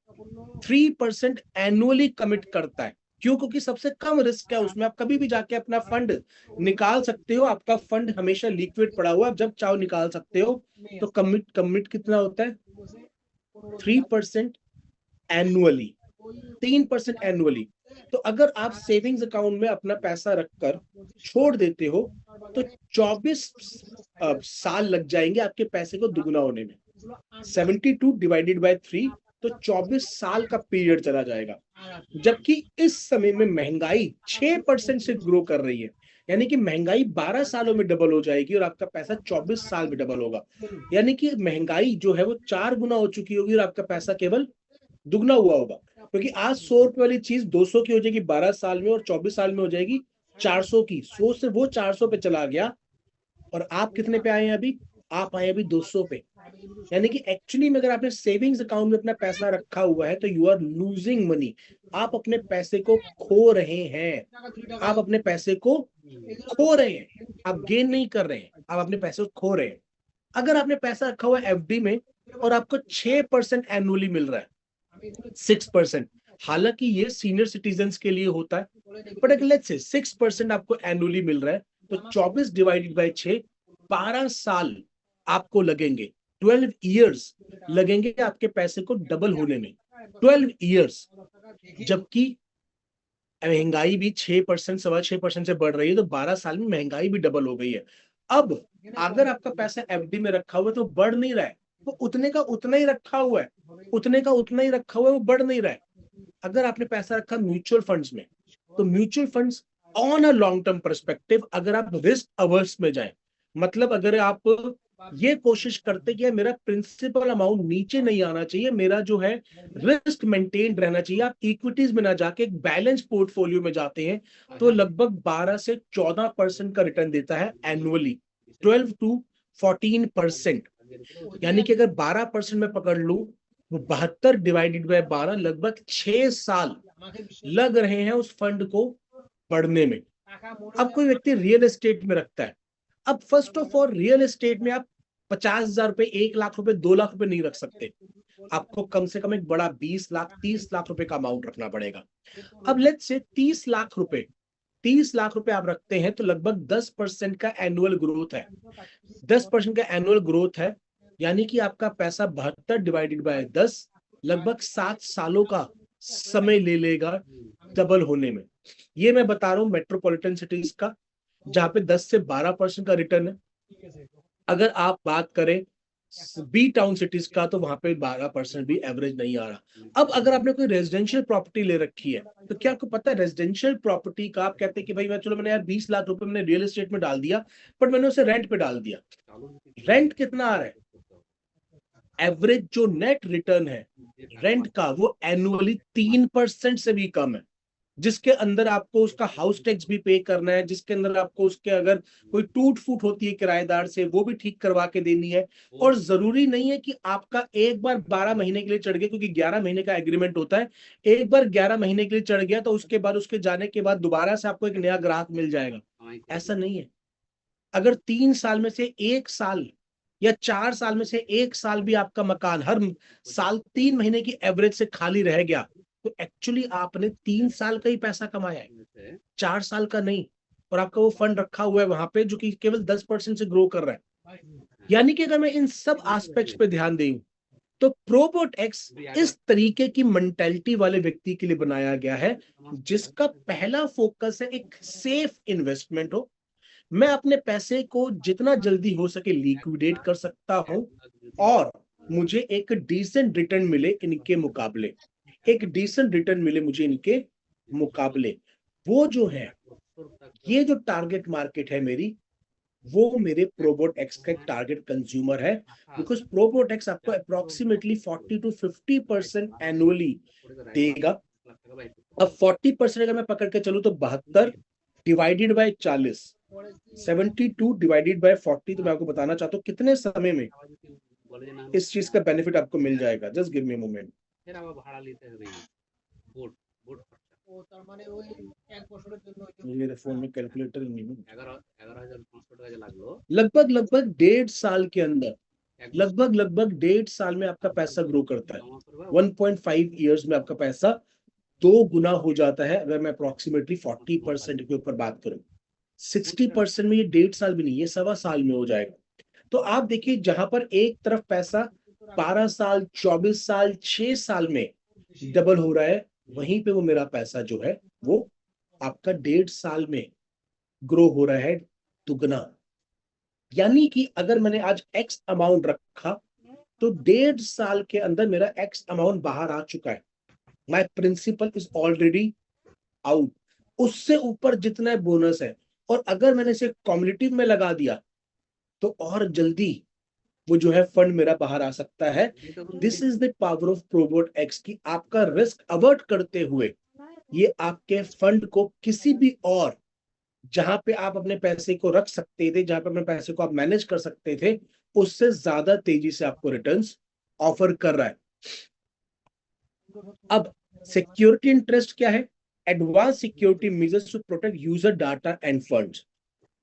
A: 3% annually commit करता है। क्यों? क्योंकि सबसे कम रिस्क है उसमें, आप कभी भी जाके अपना फंड निकाल सकते हो, आपका फंड हमेशा लिक्विड पड़ा हुआ है, आप जब चाहो निकाल सकते हो। तो कमिट कमिट कितना होता है? 3% एनुअली, 3% एनुअली। तो अगर आप सेविंग्स अकाउंट में अपना पैसा रखकर छोड़ देते हो, तो 24 साल लग जाएंगे आपके पैसे को दुगना होने में। 72 डिवाइडेड बाय 3 तो 24 साल का पीरियड चला जाएगा। जबकि इस समय में महंगाई 6% से ग्रो कर रही है, यानी कि महंगाई 12 सालों में डबल हो जाएगी और आपका पैसा 24 साल में डबल होगा। यानी कि महंगाई जो है वो 4 गुना हो चुकी होगी और आपका पैसा केवल दुगना हुआ होगा, क्योंकि आज 100 रुपए वाली चीज 200 की हो जाएगी 12 साल में और 24 साल में हो जाएगी 400 की। 100 से वो 400 पे चला गया और आप कितने पे आए हैं अभी? आप आए अभी 200 पे। यानी कि एक्चुअली में अगर आपने सेविंग्स अकाउंट में अपना पैसा रखा हुआ है तो यू आर लूजिंग मनी। आप अपने पैसे को खो रहे हैं, आप अपने पैसे को खो रहे हैं, आप गेन नहीं कर रहे हैं, आप अपने पैसे को खो रहे हैं। अगर आपने पैसा रखा हुआ है एफडी में और आपको 6% एनुअली मिल रहा है, 6%, हालांकि ये सीनियर सिटीजन के लिए होता है, बट अगर लेट्स से 6% आपको एनुअली मिल रहा है तो 24 डिवाइडेड बाय 6, 12 साल आपको लगेंगे, 12 इयर्स लगेंगे आपके पैसे को डबल होने में, 12 इयर्स। जबकि महंगाई भी 6%, 6.25% से बढ़ रही है, तो 12 साल में महंगाई भी डबल हो गई है। अब अगर आपका पैसा एफडी में रखा हुआ है तो बढ़ नहीं रहा है, वो उतने का उतना ही रखा हुआ है, उतने का उतना ही रखा हुआ है, वो बढ़ नहीं रहा है। अगर आपने पैसा रखा म्यूचुअल फंड्स में, तो mutual funds on a long term perspective, अगर आप रिस्क अवर्स में जाएं, मतलब अगर आप ये कोशिश करते कि मेरा प्रिंसिपल अमाउंट नीचे नहीं आना चाहिए, मेरा जो है रिस्क मेंटेन रहना चाहिए, आप इक्विटीज में ना जाके एक बैलेंस पोर्टफोलियो में जाते हैं, तो लगभग 12 से 14% का रिटर्न देता है एनुअली, 12 to 14%। यानी कि अगर 12% में पकड़ लूं तो 72 डिवाइडेड बाय 12, लगभग 6 साल लग रहे हैं उस फंड को बढ़ने में। अब कोई व्यक्ति रियल एस्टेट में रखता है, अब first of all real estate में आप 50,000 रुपए, 1 लाख रुपए, 2 लाख रुपए नहीं रख सकते, आपको कम से कम एक बड़ा 20 लाख, 30 लाख रुपए का अमाउंट रखना पड़ेगा। अब लेट्स से 30 लाख रुपए आप रखते हैं तो लगभग 10% का एनुअल ग्रोथ है, 10% का एनुअल ग्रोथ है, यानी कि आपका पैसा 72 डिवाइडेड बाय 10 लगभग 7 सालों का समय ले लेगा डबल होने में। ये मैं बता रहा हूं मेट्रोपॉलिटन सिटीज का, जहां पे 10 से 12% का रिटर्न है। अगर आप बात करें बी टाउन सिटीज का तो वहां पे 12% भी एवरेज नहीं आ रहा। अब अगर आपने कोई रेजिडेंशियल प्रॉपर्टी ले रखी है, तो क्या आपको पता है रेजिडेंशियल प्रॉपर्टी का, आप कहते हैं कि भाई मैं चलो मैंने यार 20 लाख रुपए मैंने रियल एस्टेट में डाल दिया, बट मैंने उसे रेंट पे डाल दिया, रेंट कितना आ रहा है? एवरेज जो नेट रिटर्न है रेंट का वो एनुअली 3% से भी कम है, जिसके अंदर आपको उसका हाउस टैक्स भी पे करना है, जिसके अंदर आपको उसके अगर कोई टूट फूट होती है किराएदार से वो भी ठीक करवा के देनी है। और जरूरी नहीं है कि आपका एक बार 12 महीने के लिए चढ़ गया, क्योंकि 11 महीने का एग्रीमेंट होता है, एक बार 11 महीने के लिए चढ़ गया तो उसके बाद उसके जाने के बाद दोबारा से आपको एक नया ग्राहक मिल जाएगा, ऐसा नहीं है। अगर 3 साल में से 1 साल या 4 साल में से 1 साल भी आपका मकान हर साल 3 महीने की एवरेज से खाली रह गया, तो एक्चुअली आपने 3 साल का ही पैसा कमाया है, 4 साल का नहीं। और आपका वो फंड रखा हुआ है वहां पे जो कि केवल 10% से ग्रो कर रहा है। यानी कि अगर मैं इन सब एस्पेक्ट्स पे ध्यान दूं तो प्रोबोट एक्स इस तरीके की मेंटेलिटी वाले व्यक्ति के लिए बनाया गया है, जिसका पहला फोकस है एक सेफ इन्वेस्टमेंट हो, मैं अपने पैसे को जितना जल्दी हो सके लिक्विडेट कर सकता हूं और मुझे एक डिसेंट रिटर्न मिले इनके मुकाबले, एक डिसेंट रिटर्न मिले मुझे इनके मुकाबले। वो जो है ये जो टारगेट मार्केट है मेरी, वो मेरे प्रोबोट एक्स का एक टारगेट कंज्यूमर है, बिकॉज प्रोबोट एक्स आपको अप्रोक्सीमेटली 40 to 50% एनुअली देगा। अब 40% अगर मैं पकड़ के चलूं तो 72 डिवाइडेड बाय 40, 72 डिवाइडेड बाय 40, तो मैं आपको बताना चाहता हूँ कितने समय में इस चीज का बेनिफिट आपको मिल जाएगा। Just give me a moment. मेरे फोन में कैलकुलेटर नहीं है। लगभग लगभग 1.5 साल के अंदर, लगभग 1.5 साल में आपका पैसा ग्रो करता है। 1.5 ईयर्स में आपका पैसा 2 गुना हो जाता है। अगर मैं अप्रोक्सीमेटली 40% के ऊपर बात करूं, 60% में ये 1.5 साल भी नहीं, ये 1.25 साल में हो जाएगा। तो आप देखिए जहां पर एक तरफ पैसा 12 साल, 24 साल, 6 साल में डबल हो रहा है, वहीं पे वो मेरा पैसा जो है वो आपका 1.5 साल में ग्रो हो रहा है दुगना। यानी कि अगर मैंने आज एक्स अमाउंट रखा तो 1.5 साल के अंदर मेरा एक्स अमाउंट बाहर आ चुका है। माई प्रिंसिपल इज ऑलरेडी आउट। उससे ऊपर जितना बोनस है, और अगर मैंने इसे कॉम्युनिटी में लगा दिया तो और जल्दी वो जो है फंड मेरा बाहर आ सकता है। This is the power of Probot X की आपका रिस्क अवर्ट करते हुए ये आपके फंड को किसी भी और जहां पे आप अपने पैसे को रख सकते थे, जहां पे अपने पैसे को आप मैनेज कर सकते थे, उससे ज्यादा तेजी से आपको रिटर्न्स ऑफर कर रहा है। अब सिक्योरिटी इंटरेस्ट क्या है? Advance security measures to protect user data and funds.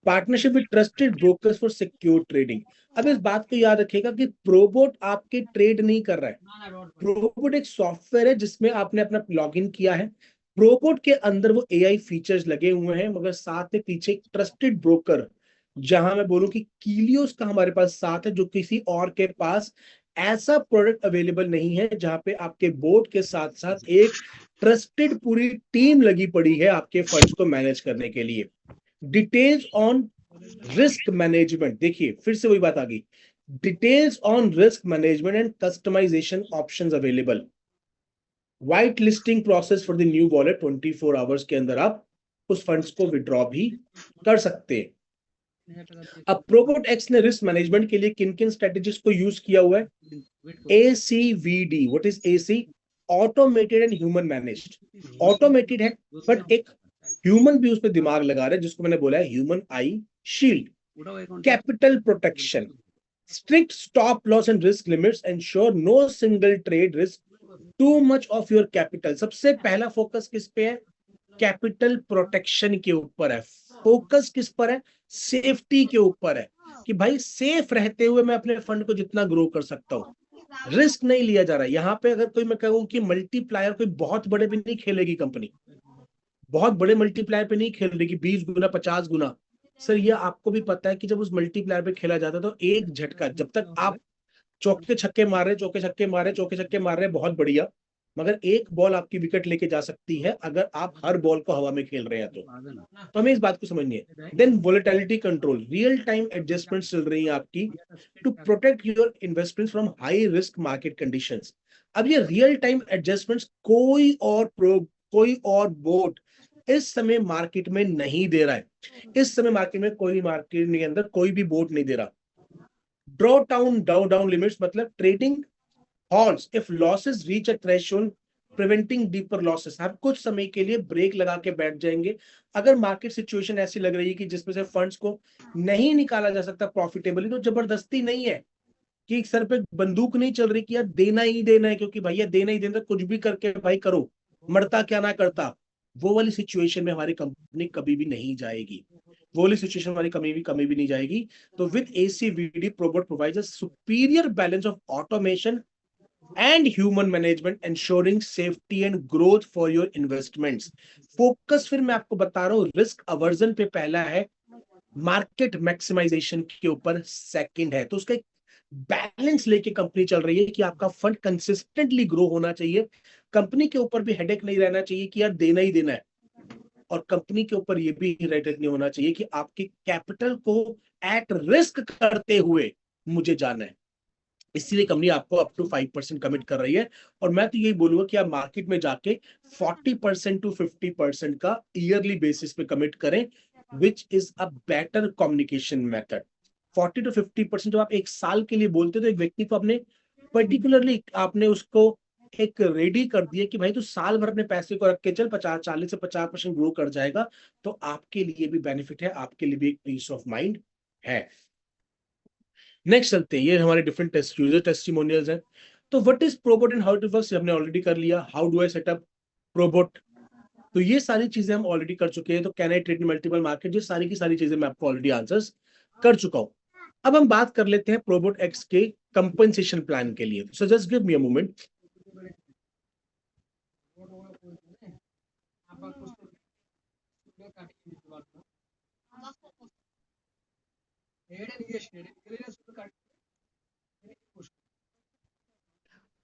A: Partnership with trusted brokers for secure trading. अब इस बात को याद रखिएगा कि प्रोबोट आपके ट्रेड नहीं कर रहा है। प्रोबोट एक सॉफ्टवेयर है जिसमें आपने अपना लॉगिन किया है। प्रोबोट के अंदर वो एआई फीचर्स लगे हुए हैं, मगर साथ में पीछे एक ट्रस्टेड ब्रोकर, जहां मैं बोलूं कि कीलियोस का हमारे पास साथ है, जो किसी और के पास ऐसा प्रोडक्ट अवेलेबल नहीं है, जहां पे आपके बोर्ड के साथ साथ एक ट्रस्टेड पूरी टीम लगी पड़ी है आपके फंड्स को मैनेज करने के लिए। डिटेल्स ऑन रिस्क मैनेजमेंट, देखिए फिर से वही बात आ गई। Details on risk management and customisation options available. White listing process for the new wallet, 24 hours के अंदर आप उस फंड्स को विड्रॉ भी कर सकते हैं। अब प्रोबोट एक्स ने रिस्क मैनेजमेंट के लिए किन किन स्ट्रेटेजीज को यूज किया हुआ है? ACVD, what is AC? Automated and human managed. Automated है, बट एक ह्यूमन भी उसमें दिमाग लगा रहा है, जिसको मैंने बोला है human I shield. Capital protection, strict stop loss and risk limits ensure no single trade risk too much of your capital। सबसे पहला फोकस किस पे है? कैपिटल प्रोटेक्शन के ऊपर है। फोकस किस पर है? सेफ्टी के ऊपर है, कि भाई सेफ रहते हुए मैं अपने फंड को जितना ग्रो कर सकता हूं। रिस्क नहीं लिया जा रहा है यहाँ पे। अगर कोई मैं कहूं कि मल्टीप्लायर कोई बहुत बड़े भी नहीं खेलेगी कंपनी, बहुत बड़े मल्टीप्लायर पे नहीं खेल रही कि 20 गुना 50 गुना। सर ये आपको भी पता है कि जब उस मल्टीप्लायर पे खेला जाता है तो एक झटका, जब तक आप चौके छक्के मार रहे, चौके छक्के मार रहे, चौके छक्के मार रहे, बहुत बढ़िया, मगर एक बॉल आपकी विकेट लेके जा सकती है अगर आप हर बॉल को हवा में खेल रहे हैं। तो हमें इस बात को समझनी है। Then volatility control, real time adjustment चल रही है आपकी to protect your investments from high risk market conditions. अब ये रियल टाइम एडजस्टमेंट्स कोई और बोर्ड इस समय मार्केट में नहीं दे रहा है। इस समय मार्केट में कोई मार्केट के अंदर कोई भी बोर्ड नहीं दे रहा। ड्रॉ डाउन लिमिट्स, मतलब trading halls if losses reach a threshold, preventing deeper losses. हम कुछ समय के लिए ब्रेक लगा के बैठ जाएंगे अगर मार्केट सिचुएशन ऐसी लग रही है कि जिसमें से फंड्स को नहीं निकाला जा सकता प्रॉफिटेबली। तो जबरदस्ती नहीं है कि सर पे बंदूक नहीं चल रही कि यार देना ही देना है, क्योंकि भैया देना ही देना, कुछ भी करके भाई करो, मरता क्या ना करता। वो वाली सिचुएशन में हमारी कंपनी कभी भी नहीं जाएगी। वो वाली सिचुएशन हमारी कभी भी नहीं जाएगी। तो with ACVD, Probot provides a superior balance of automation and human management, ensuring safety and growth for your investments। Focus फिर मैं आपको बता रहा हूं, रिस्क अवर्जन पे पहला है, मार्केट मैक्सिमाइजेशन के ऊपर सेकंड है। तो उसका एक बैलेंस लेके कंपनी चल रही है कि आपका फंड कंसिस्टेंटली ग्रो होना चाहिए। कंपनी के ऊपर भी हेडेक नहीं रहना चाहिए कि यार देना ही देना है, और कंपनी के ऊपर ये भी हेडेक नहीं होना चाहिए कि आपके कैपिटल को एट रिस्क करते हुए मुझे जाना है। इसीलिए कंपनी आपको अप टू 5% कमिट कर रही है। और मैं तो यही बोलूंगा कि आप मार्केट में जाके 40% टू 50% का ईयरली बेसिस पे कमिट करें, which is a better communication method. 40 to 50% जब आप एक साल के लिए बोलते तो एक व्यक्ति को अपने पर्टिकुलरली आपने उसको एक रेडी कर दिया कि भाई तू साल भर अपने पैसे को रख के चल, 40 से 50% ग्रो कर जाएगा। तो आपके लिए भी बेनिफिट है, आपके लिए भी एक पीस ऑफ माइंड है। नेक्स्ट चलते हैं, ये हमारे डिफरेंट टेस्ट यूजर टेस्टिमोनियल्स हैं। तो what is Probot and how it works हमने ऑलरेडी कर लिया। How do I setup Probot, तो ये सारी चीजें हम ऑलरेडी कर चुके हैं। तो can I trade in multiple market, ये सारी की सारी चीजें मैं आपको ऑलरेडी आंसर्स कर चुका हूं। अब हम बात कर लेते हैं प्रोबोट एक्स के कंपनसेशन प्लान के लिए। So just give me a moment.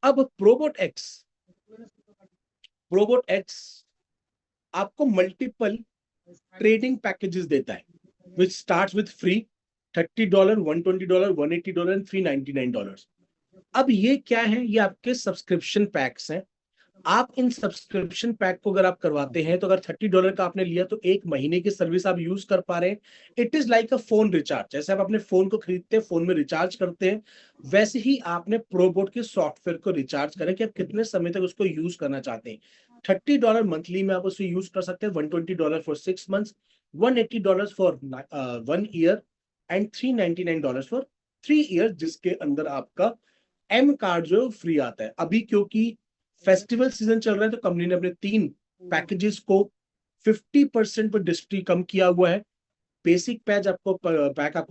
A: अब प्रोबोट एक्स आपको मल्टीपल ट्रेडिंग पैकेजेस देता है, विच स्टार्ट्स विद फ्री $30, $120, $180 एंड $399। अब ये क्या है, ये आपके सब्सक्रिप्शन पैक्स हैं। आप इन सब्सक्रिप्शन पैक को अगर आप करवाते हैं तो अगर $30 का आपने लिया तो एक महीने की सर्विस आप यूज कर पा रहे हैं। It is like a phone recharge, जैसे आप अपने फोन को खरीदते हैं, फोन में रिचार्ज करते हैं, वैसे ही आपने प्रोबोट के सॉफ्टवेयर को रिचार्ज करें कि आप कितने समय तक उसको यूज करना चाहते हैं। $30 मंथली में आप उसे यूज कर सकते हैं, $120 for 6 months, $180 for 1 year and $399 for 3 years, जिसके अंदर आपका एम कार्ड जो फ्री आता है। अभी क्योंकि फेस्टिवल सीजन चल रहा है तो कंपनी ने अपने 3 पैकेजेस को 50% पर डिस्ट्री कम किया हुआ है। बेसिक पैक आपको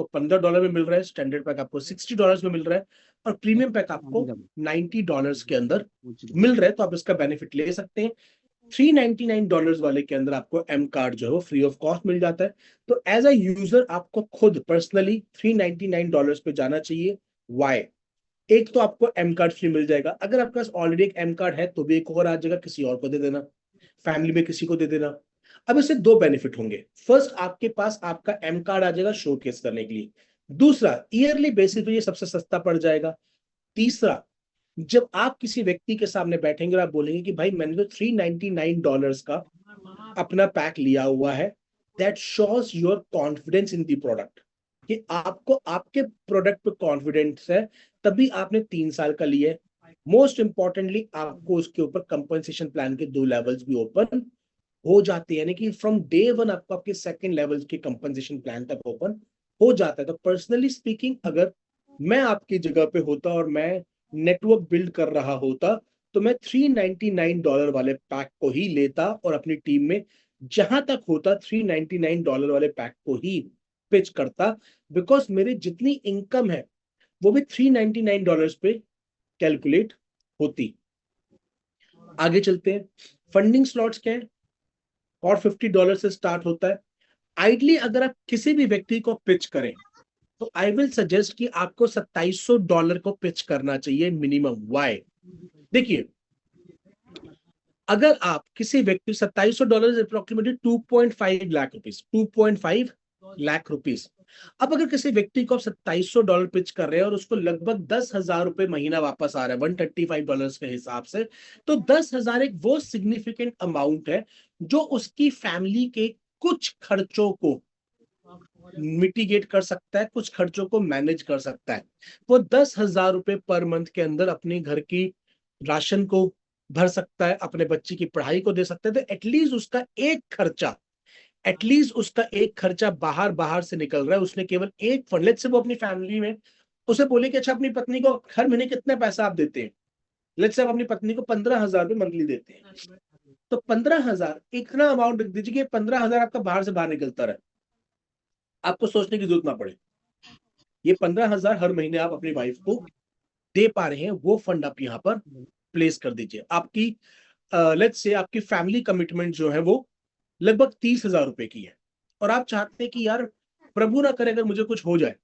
A: $15 में मिल रहा है, स्टैंडर्ड पैक आपको $60 में मिल रहा है, और प्रीमियम पैक आपको $90 के अंदर मिल रहा है। तो आप इसका बेनिफिट ले सकते हैं। $399 वाले के अंदर आपको एम कार्ड जो है वो फ्री ऑफ कॉस्ट मिल जाता है। तो एज अ यूजर आपको खुद पर्सनली $399 पे जाना चाहिए। वाई? एक तो आपको एम कार्ड फ्री मिल जाएगा, अगर आपके पास ऑलरेडी एक एम कार्ड है तो भी एक और आ जाएगा, किसी और को दे देना, फैमिली में किसी को दे देना। अब इससे 2 बेनिफिट होंगे। फर्स्ट, आपके पास आपका एम कार्ड आ जाएगा शोकेस करने के लिए। दूसरा, ईयरली बेसिस पे ये सबसे सस्ता पड़ जाएगा। तीसरा, जब आप किसी व्यक्ति के सामने बैठेंगे और आप बोलेंगे कि भाई मैंने तो $399 का अपना पैक लिया हुआ है, that shows your confidence in the product, कि आपको आपके प्रोडक्ट पे कॉन्फिडेंस है, तभी आपने 3 साल का लिया है। मोस्ट इंपॉर्टेंटली आपको उसके ऊपर कंपनसेशन प्लान के 2 लेवल्स भी ओपन हो जाते हैं, यानी कि फ्रॉम डे वन आपको आपके सेकंड लेवल के कंपनसेशन प्लान तक ओपन हो जाता है। तो पर्सनली स्पीकिंग, अगर मैं आपकी जगह पे होता और मैं नेटवर्क बिल्ड कर रहा होता तो मैं $399 वाले पैक को ही लेता और अपनी टीम में जहां तक होता $399 वाले पैक को ही पिच करता, बिकॉज मेरी जितनी इनकम है वो भी $399 पे कैलकुलेट होती। आगे चलते हैं। फंडिंग स्लॉट्स क्या है? और $50 से स्टार्ट होता है। आइडली अगर आप किसी भी व्यक्ति को पिच करें तो आई विल सजेस्ट कि आपको $2700 को पिच करना चाहिए मिनिमम। वाई? देखिए, अगर आप किसी व्यक्ति, $2700 approximately 2.5 lakh rupees, 2.5 lakh rupees. अब अगर किसी व्यक्ति को आप $2700 पिच कर रहे हैं और उसको लगभग $10,000 महीना वापस आ रहा है $135 के हिसाब से, तो 10,000 एक वो सिग्निफिकेंट अमाउंट है जो उसकी फैमिली के कुछ खर्चों को मिटिगेट कर सकता है, कुछ खर्चों को मैनेज कर सकता है। वो $10,000 पर मंथ के अंदर अपने घर की राशन को भर सकता है, अपने बच्चे की पढ़ाई को दे सकता है। तो एटलीस्ट उसका एक खर्चा बाहर बाहर से निकल रहा है। उसने केवल एक फंड, लेट्स से वो अपनी फैमिली में उसे बोले कि अच्छा अपनी पत्नी को हर महीने कितना पैसा आप देते हैं, लेट्स से आप अपनी पत्नी को $15,000 मंथली देते हैं, तो 15,000 इतना अमाउंट रख दीजिए कि 15,000 आपका बाहर से बाहर निकलता रहे, आपको सोचने की जरूरत ना पड़े। ये 15,000 हर महीने आप अपनी वाइफ को दे पा रहे हैं, वो फंड आप यहाँ पर प्लेस कर दीजिए। आपकी लेट्स से आपकी फैमिली कमिटमेंट जो है वो लगभग $30,000 की है, और आप चाहते हैं कि यार प्रभु ना करे अगर मुझे कुछ हो जाए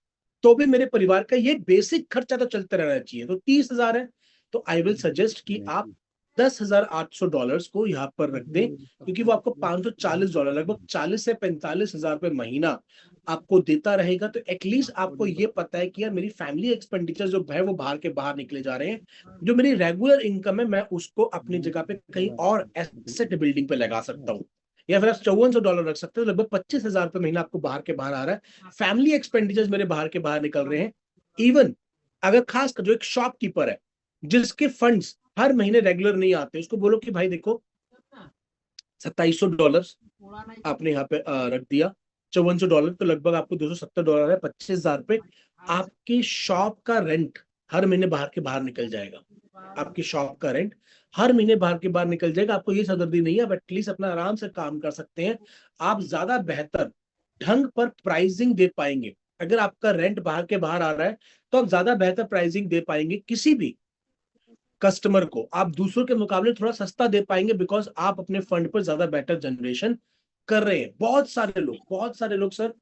A: तो भी मेरे परिवार का ये बेसिक खर्चा तो चलते रहना चाहिए, तो 30,000 है। तो आई विल सजेस्ट कि आप $10,800 को यहाँ पर रख दें, क्योंकि वो आपको $540, लगभग 40 से $45,000 महीना आपको देता रहेगा। तो एटलीस्ट आपको ये पता है कि यार मेरी फैमिली एक्सपेंडिचर जो है वो बाहर के बाहर निकले जा रहे हैं, जो मेरी रेगुलर इनकम है मैं उसको अपनी जगह पे कहीं और एसेट बिल्डिंग पे लगा सकता हूँ। या फिर आप $5400 रख सकते हो, लगभग $25,000 महीना आपको बाहर के बाहर आ रहा है। फैमिली एक्सपेंडिचर्स मेरे बाहर के बाहर निकल रहे हैं। इवन अगर खासकर जो एक शॉपकीपर है जिसके फंड्स हर महीने रेगुलर नहीं आते, उसको बोलो कि भाई देखो $2700 आपने यहाँ पे रख दिया, $5400 तो लगभग आपको $270 है, $25,000 आपकी शॉप का रेंट हर महीने बाहर के बाहर निकल जाएगा। आपकी शॉप का रेंट हर महीने बाहर के बाहर निकल जाएगा। आपको ये सरदर्दी नहीं है, आप एटलीस्ट अपना आराम से काम कर सकते हैं। आप ज्यादा बेहतर ढंग पर प्राइसिंग दे पाएंगे। अगर आपका रेंट बाहर के बाहर आ रहा है तो आप ज्यादा बेहतर प्राइसिंग दे पाएंगे। किसी भी कस्टमर को आप दूसरों के मुकाबले थोड़ा सस्ता दे पाएंगे, बिकॉज आप अपने फंड पर ज्यादा बेटर जनरेशन कर रहे हैं। बहुत सारे लोग सर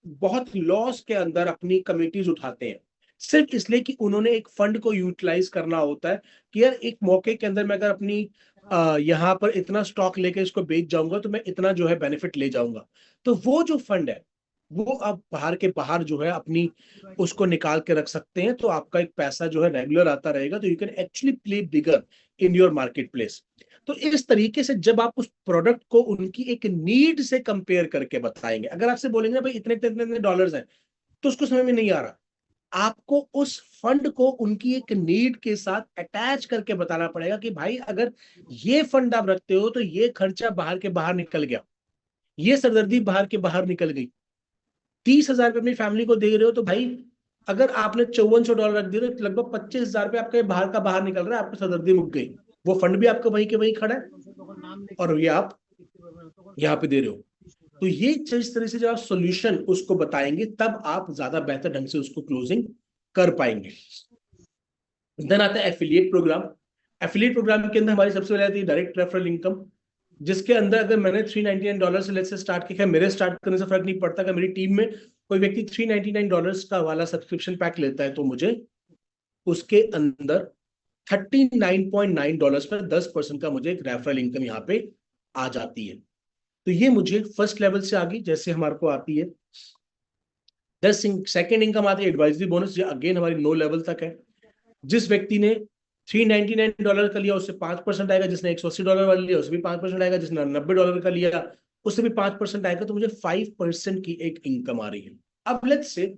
A: बहुत लॉस के अंदर अपनी कमिटीज उठाते हैं, सिर्फ इसलिए कि उन्होंने एक फंड को यूटिलाइज करना होता है कि यार एक मौके के अंदर मैं अगर अपनी यहाँ पर इतना स्टॉक लेके इसको बेच जाऊंगा तो मैं इतना जो है बेनिफिट ले जाऊंगा। तो वो जो फंड है वो आप बाहर के बाहर जो है अपनी उसको निकाल के रख सकते हैं, तो आपका एक पैसा जो है रेगुलर आता रहेगा, तो you can actually play bigger in your market place. तो इस तरीके से जब आप उस प्रोडक्ट को उनकी एक नीड से कंपेयर करके बताएंगे, अगर आपसे बोलेंगे ना भाई इतने इतने इतने डॉलर्स हैं, तो उसको समझ में नहीं आ रहा। आपको उस फंड को उनकी एक नीड के साथ अटैच करके बताना पड़ेगा कि भाई अगर ये फंड आप रखते हो तो ये खर्चा बाहर के बाहर निकल गया, ये सरदर्दी बाहर के बाहर निकल गई। 30,000 रुपये अपनी फैमिली को दे रहे हो, तो भाई अगर आपने $5400 रख दिया तो लगभग 25,000 रुपये आपका बाहर का बाहर निकल रहा है, आपको सरदर्दी मुक गई। वो फंड भी आपका वहीं के वहीं खड़ा है और ये आप यहाँ पे दे रहे हो। तो ये जिस तरह से जब आप सोल्यूशन उसको बताएंगे, तब आप ज्यादा बेहतर ढंग से उसको क्लोजिंग कर पाएंगे। देन आता है एफिलिएट प्रोग्राम। एफिलिएट प्रोग्राम के अंदर हमारी सबसे पहले आती है डायरेक्ट रेफरल इनकम, जिसके अंदर अगर मैंने $399 से लेट्स से स्टार्ट किया, मेरे स्टार्ट करने से फर्क नहीं पड़ता। अगर मेरी टीम में कोई व्यक्ति $399 का वाला सब्सक्रिप्शन पैक लेता है, तो मुझे उसके अंदर $39.9 पर 10% का मुझे एक रेफरल इनकम यहाँ पे आ जाती है। तो ये मुझे फर्स्ट लेवल से आ गई, जैसे हमारे को आती है। सेकेंड इनकम आती है एडवाइजरी बोनस, जो अगेन हमारी 9 लेवल तक है। जिस व्यक्ति ने $399 का लिया उससे 5% आएगा, जिसने $180 वाला लिया उससे भी 5% आएगा, जिसने $90 का लिया उससे भी 5% आएगा। तो मुझे 5% की एक इनकम आ रही है। अब लेट्स से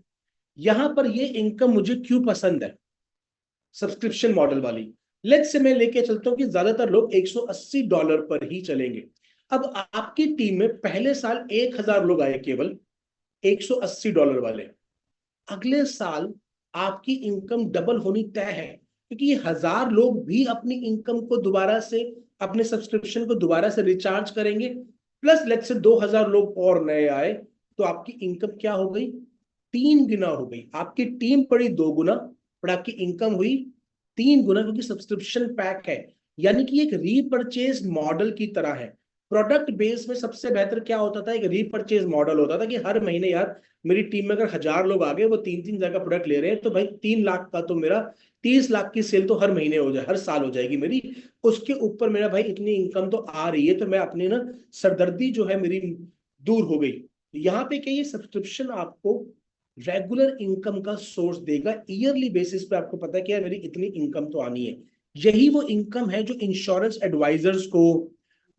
A: यहां पर ये इनकम मुझे क्यों पसंद है, सब्सक्रिप्शन मॉडल वाली। लेट्स से मैं लेके चलता हूं कि ज्यादातर लोग $180 पर ही चलेंगे। अब आपकी टीम में पहले साल 1,000 लोग आए केवल $180 वाले, अगले साल आपकी इनकम डबल होनी तय है, क्योंकि ये 1,000 लोग भी अपनी इनकम को दोबारा से, अपने सब्सक्रिप्शन को दोबारा से रिचार्ज करेंगे। प्लस लेट्स से 2,000 लोग और नए आए, तो आपकी इनकम क्या हो गई, 3 गुना हो गई। आपकी टीम पड़ी 2 गुना, पर आपकी इनकम हुई 3 गुना, क्योंकि सब्सक्रिप्शन पैक है। यानी कि एक रीपरचेज मॉडल की तरह है। प्रोडक्ट बेस में सबसे बेहतर क्या होता था, एक रीपरचेज मॉडल होता था कि हर महीने यार मेरी टीम में अगर 1,000 लोग आ गए, वो 3-3 हजार का प्रोडक्ट ले रहे हैं, तो भाई 3 लाख का तो मेरा 30 लाख की सेल तो हर महीने हो जाए, हर साल हो जाएगी मेरी। उसके ऊपर मेरा भाई इतनी इनकम तो आ रही है, तो मैं अपनी ना सरदर्दी जो है मेरी दूर हो गई। यहाँ पे क्या, ये सब्सक्रिप्शन आपको रेगुलर इनकम का सोर्स देगा। ईयरली बेसिस पे आपको पता है कि यार मेरी इतनी इनकम तो आनी है। यही वो इनकम है जो इंश्योरेंस एडवाइजर्स को,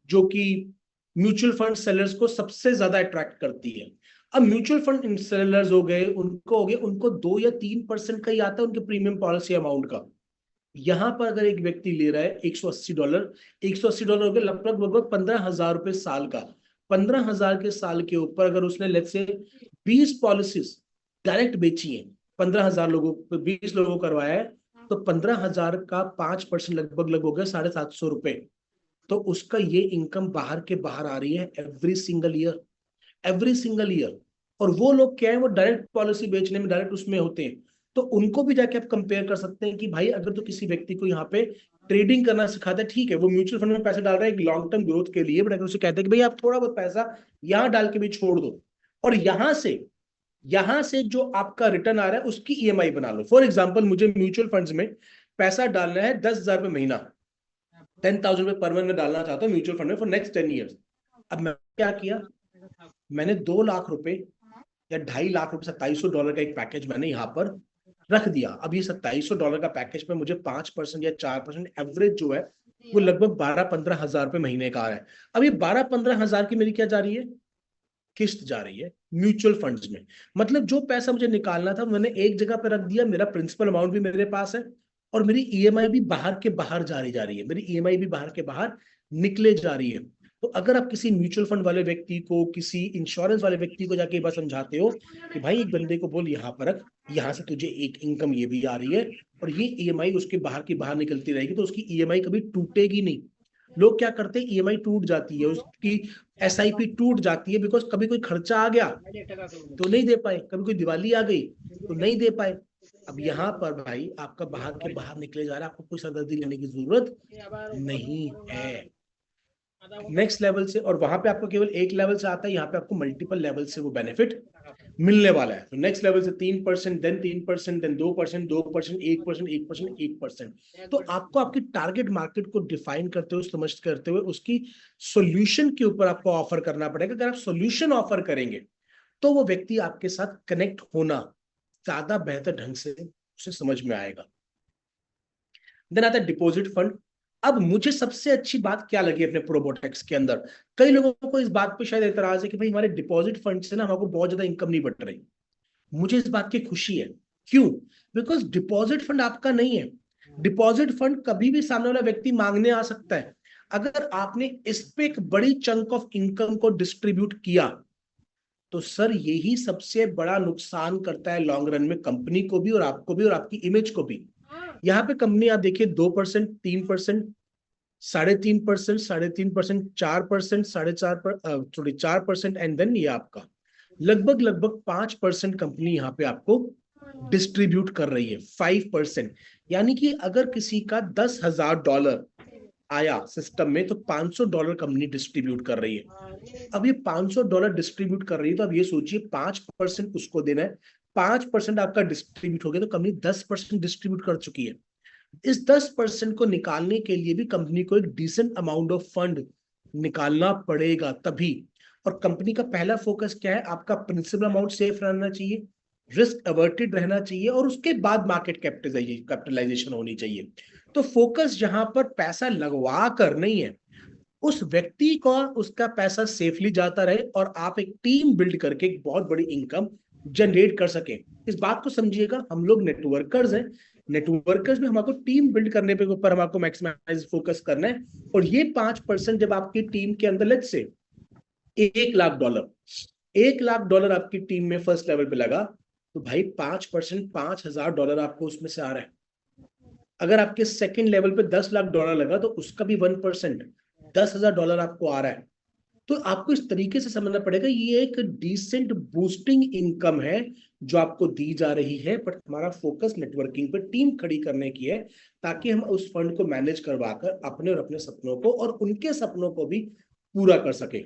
A: जो कि म्यूचुअल फंड सेलर्स को सबसे ज्यादा अट्रैक्ट करती है। अब म्यूचुअल फंड सेलर्स हो गए, उनको 2 या 3% का ही आता है उनके प्रीमियम पॉलिसी अमाउंट का। यहां पर अगर एक व्यक्ति ले रहा है $180, $180 हो गए लगभग लगभग 15,000 रुपए साल का। 15,000 के साल के ऊपर अगर उसने लेट्स से 20 पॉलिसीज डायरेक्ट बेची है, 15,000 लोगों पे 20 लोगों को करवाया है, तो 15,000 का 5% लगभग लगभग हो गया $750। तो उसका ये इनकम बाहर के बाहर आ रही है every single year, every single year. और वो लोग क्या है, वो डायरेक्ट पॉलिसी बेचने में डायरेक्ट उसमें होते हैं। तो उनको भी जाके आप कंपेयर कर सकते हैं कि भाई अगर तो किसी व्यक्ति को यहाँ पे ट्रेडिंग करना सिखाता है, ठीक है वो म्यूचुअल फंड में पैसा डाल रहा है एक लॉन्ग टर्म ग्रोथ के लिए, बट अगर उसे कहते हैं कि भाई आप थोड़ा बहुत पैसा यहाँ डाल के भी छोड़ दो, और यहाँ से जो आपका रिटर्न आ रहा है उसकी ईएमआई बना लो। फॉर एग्जाम्पल मुझे म्यूचुअल फंड्स में पैसा डालना है 10,000 रुपये महीना, 10,000 रुपये पर मंथ में डालना चाहता हूँ म्यूचुअल फंड में फॉर नेक्स्ट 10 ईयर्स। अब मैं क्या किया, मैंने 2 लाख रुपए या 2.5 लाख रुपए, $2,700 का एक पैकेज मैंने यहाँ पर रख दिया। अब ये $2,700 का पैकेज पे मुझे 5% या 4% एवरेज जो है वो लगभग 12-15 हजार रुपए महीने का आ रहा है। अब ये 12-15 हजार की मेरी क्या जा रही है, किस्त जा रही है म्यूचुअल फंड्स में। मतलब जो पैसा मुझे निकालना था मैंने एक जगह पे रख दिया, मेरा प्रिंसिपल अमाउंट भी मेरे पास है, और मेरी ईएमआई भी बाहर के बाहर जा रही है, मेरी ईएमआई भी बाहर के बाहर निकले जा रही है। तो अगर आप किसी म्यूचुअल फंड वाले व्यक्ति को, किसी इंश्योरेंस वाले व्यक्ति को जाके बात समझाते हो कि भाई एक बंदे को बोल यहाँ पर रख, यहाँ से तुझे एक इनकम ये भी आ रही है, और ये ईएमआई उसके बाहर की बाहर निकलती रहेगी, तो उसकी ईएमआई कभी टूटेगी नहीं। लोग क्या करते हैं, ईएमआई टूट जाती है उसकी, एसआईपी टूट जाती है, बिकॉज कभी कोई खर्चा आ गया तो नहीं दे पाए, कभी कोई दिवाली आ गई तो नहीं दे पाए। अब यहाँ पर भाई आपका बाहर के बाहर निकले जा रहा है, आपको कोई सरदर्दी लेने की जरूरत नहीं है नेक्स्ट लेवल से। और वहां पे आपको केवल एक लेवल से आता है, यहाँ पे आपको मल्टीपल लेवल से वो बेनिफिट मिलने वाला है। तो नेक्स्ट लेवल से 3%, देन 3%, देन 2%, 2%, 1%, 1%, 1%। तो आपको आपकी टारगेट मार्केट को डिफाइन करते हुए, समझ करते हुए उसकी सोल्यूशन के ऊपर आपको ऑफर करना पड़ेगा। अगर आप सोल्यूशन ऑफर करेंगे तो वो व्यक्ति आपके साथ कनेक्ट होना ज्यादा बेहतर ढंग से उसे समझ में आएगा। देन आता है डिपॉजिट फंड। अब मुझे सबसे अच्छी बात क्या लगी अपने प्रोबोटेक्स के अंदर, कई लोगों को इस बात पे शायद एतराज है कि भाई हमारे डिपॉजिट फंड से ना हमको बहुत ज्यादा इनकम नहीं बढ़ रही। मुझे इस बात की खुशी है। क्यों? बिकॉज डिपॉजिट फंड आपका नहीं है। डिपॉजिट फंड कभी भी सामने वाला व्यक्ति मांगने आ सकता है। अगर आपने इस पे एक बड़ी चंक ऑफ इनकम को डिस्ट्रीब्यूट किया तो सर यही सबसे बड़ा नुकसान करता है लॉन्ग रन में, कंपनी को भी और आपको भी और आपकी इमेज को भी। यहाँ पे कंपनी आप देखिए 2%, 3%, 3.5%, 3.5%, 4%, 4.5%, सॉरी 4%, एंड देन ये आपका लगभग लगभग 5% कंपनी यहाँ पे आपको डिस्ट्रीब्यूट कर रही है, 5%। यानी कि अगर किसी का $10,000 आया सिस्टम में तो $500 कंपनी डिस्ट्रीब्यूट कर रही है। अब ये $500 डिस्ट्रीब्यूट कर रही है तो अब ये सोचिए 5% उसको देना है, 5% आपका डिस्ट्रीब्यूट हो गया तो कंपनी 10% डिस्ट्रीब्यूट कर चुकी है। इस 10% को निकालने के लिए भी कंपनी को एक डिसेंट अमाउंट ऑफ फंड निकालना पड़ेगा तभी। और कंपनी का पहला फोकस क्या है? आपका प्रिंसिपल अमाउंट सेफ रहना चाहिए, रिस्क अवर्टेड रहना चाहिए और उसके बाद मार्केट कैपिटलाइजेशन होनी चाहिए। तो फोकस जहां पर पैसा लगवा कर नहीं है, उस व्यक्ति को उसका पैसा सेफली जाता रहे और आप एक टीम बिल्ड करके एक बहुत बड़ी इनकम जनरेट कर सके। इस बात को समझिएगा, हम लोग नेटवर्कर्स हैं। नेटवर्कर्स में हमको टीम बिल्ड करने पे ऊपर हमको मैक्सिमाइज फोकस करना है। और ये 5% जब आपकी टीम के अंदर लेट्स से $1,00,000, $1,00,000 आपकी टीम में फर्स्ट लेवल पे लगा तो भाई 5%, $5,000 आपको उसमें से आ रहा है। अगर आपके सेकंड लेवल पे $10,00,000 लगा तो उसका भी 1%, $10,000 आपको आ रहा है। तो आपको इस तरीके से समझना पड़ेगा, ये एक डिसेंट बूस्टिंग इनकम है जो आपको दी जा रही है, बट हमारा फोकस नेटवर्किंग पे टीम खड़ी करने की है ताकि हम उस फंड को मैनेज करवाकर अपने और अपने सपनों को और उनके सपनों को भी पूरा कर सके।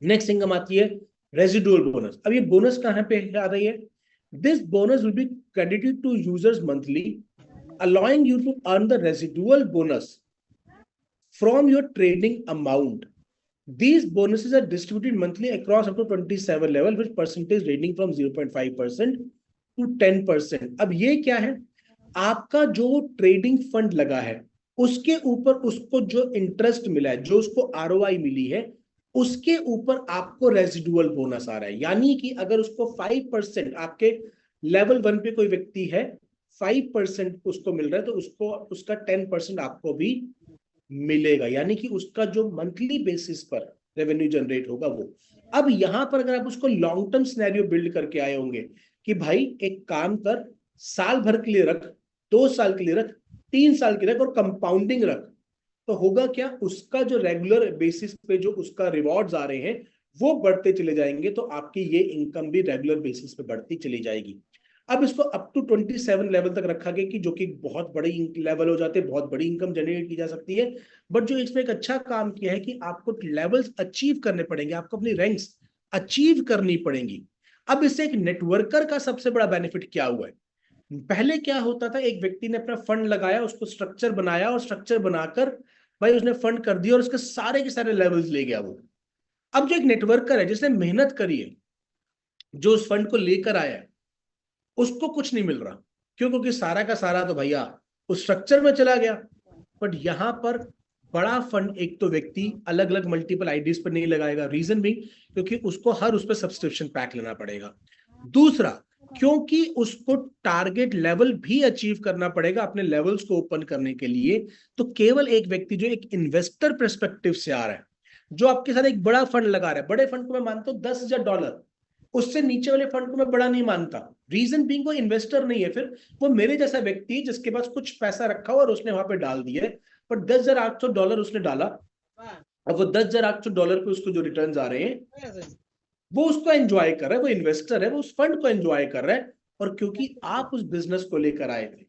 A: नेक्स्ट इनकम आती है रेजिडुअल बोनस। अब ये बोनस कहां पे आ रही है? This bonus will be credited to users monthly, allowing you to earn the residual bonus from your trading amount. These bonuses are distributed monthly across up to 27 level with percentage ranging from 0.5% to 10%. अब ये क्या है? आपका जो trading fund लगा है उसके ऊपर उसको जो इंटरेस्ट मिला है, जो उसको आरओआई मिली है, उसके ऊपर आपको रेजिडुअल बोनस आ रहा है। यानी कि अगर उसको 5% आपके लेवल 1 पे कोई व्यक्ति है, 5% उसको मिल रहा है तो उसको उसका 10% आपको भी मिलेगा। यानी कि उसका जो मंथली बेसिस पर रेवेन्यू जनरेट होगा वो। अब यहां पर अगर आप उसको लॉन्ग टर्म सिनेरियो बिल्ड करके आए होंगे कि भाई एक काम कर, साल भर के लिए रख, 2 साल के लिए रख, 3 साल के लिए रख और कंपाउंडिंग रख, तो होगा क्या? उसका जो रेगुलर बेसिस पे जो उसका रिवॉर्ड्स आ रहे हैं वो बढ़ते चले जाएंगे, तो आपकी ये इनकम भी रेगुलर बेसिस पे बढ़ती चली जाएगी। अब इसको अप टू 27 लेवल तक रखा गया कि जो कि बहुत बड़ी लेवल हो जाते हैं, बहुत बड़ी इनकम जनरेट की जा सकती है। बट जो इसमें एक अच्छा काम किया है कि आपको लेवल्स अचीव करने पड़ेंगे, आपको अपनी रैंक्स अचीव करनी पड़ेंगी। अब इससे एक नेटवर्कर का सबसे बड़ा बेनिफिट क्या हुआ है? पहले क्या होता था, एक व्यक्ति ने अपना फंड लगाया, उसको स्ट्रक्चर बनाया और स्ट्रक्चर बनाकर भाई उसने फंड कर दिया और उसके सारे के सारे लेवल्स ले गया वो। अब जो एक नेटवर्कर है जिसने मेहनत करी है, जो उस फंड को लेकर आया है, उसको कुछ नहीं मिल रहा। क्यों? क्योंकि सारा का सारा तो भैया उस स्ट्रक्चर में चला गया। बट यहां पर बड़ा फंड एक तो व्यक्ति अलग अलग मल्टीपल आईडीज पर नहीं लगाएगा, रीजन भी क्योंकि उसको हर उस पर सब्सक्रिप्शन पैक लेना पड़ेगा। दूसरा, क्योंकि उसको टारगेट लेवल भी अचीव करना पड़ेगा अपने लेवल्स को ओपन करने के लिए। तो केवल एक व्यक्ति जो एक इन्वेस्टर पर्सपेक्टिव से आ रहा है, जो आपके साथ एक बड़ा फंड लगा रहा है, बड़े फंड को मैं मानता हूं $10,000, उससे नीचे वाले फंड को मैं बड़ा नहीं मानता। रीजन बीइंग वो इन्वेस्टर नहीं है, फिर वो मेरे जैसा व्यक्ति जिसके पास कुछ पैसा रखा हुआ और उसने वहां पे डाल दिया है, बट $10,800 उसने डाला। अब वो $10,800 पे उसको जो रिटर्न्स आ रहे हैं वो उसको एंजॉय कर रहा है, वो इन्वेस्टर है, वो उस फंड को एंजॉय कर रहा है। और क्योंकि आप उस बिजनेस को लेकर आए थे,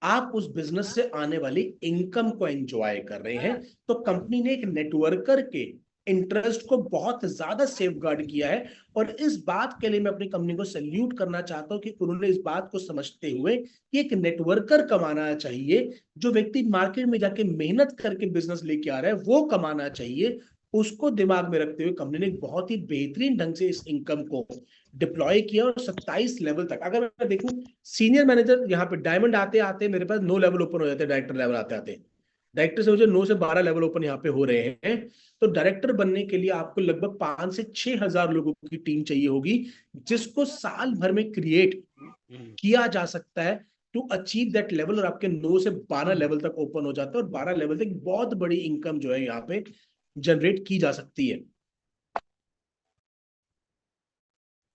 A: आप उस बिजनेस से आने वाली इनकम को एंजॉय कर रहे हैं, तो कंपनी ने एक नेटवर्कर के इंटरेस्ट को बहुत ज्यादा सेफगार्ड किया है। और इस बात के लिए मैं अपनी कंपनी को सैल्यूट करना चाहता हूं कि उन्होंने इस बात को समझते हुए कि एक नेटवर्कर कमाना चाहिए, जो व्यक्ति मार्केट में जाके मेहनत करके बिजनेस लेके आ रहा है वो कमाना चाहिए, उसको दिमाग में रखते हुए कंपनी ने एक बहुत ही बेहतरीन ढंग से इस इनकम को डिप्लॉय किया, और 27 लेवल तक अगर मैं देखूं, सीनियर मैनेजर यहाँ पे डायमंड आते आते मेरे पास 9 लेवल ओपन हो जाते हैं, डायरेक्टर लेवल आते आते। डायरेक्टर से मुझे 9 से 12 लेवल ओपन यहाँ पे हो रहे हैं। तो डायरेक्टर बनने के लिए आपको लगभग 5 से 6 हजार लोगों की टीम चाहिए होगी, जिसको साल भर में क्रिएट किया जा सकता है टू अचीव दैट लेवल। और आपके 9 से 12 लेवल तक ओपन हो जाता है, और 12 लेवल तक बहुत बड़ी इनकम जो है यहाँ पे जनरेट की जा सकती है।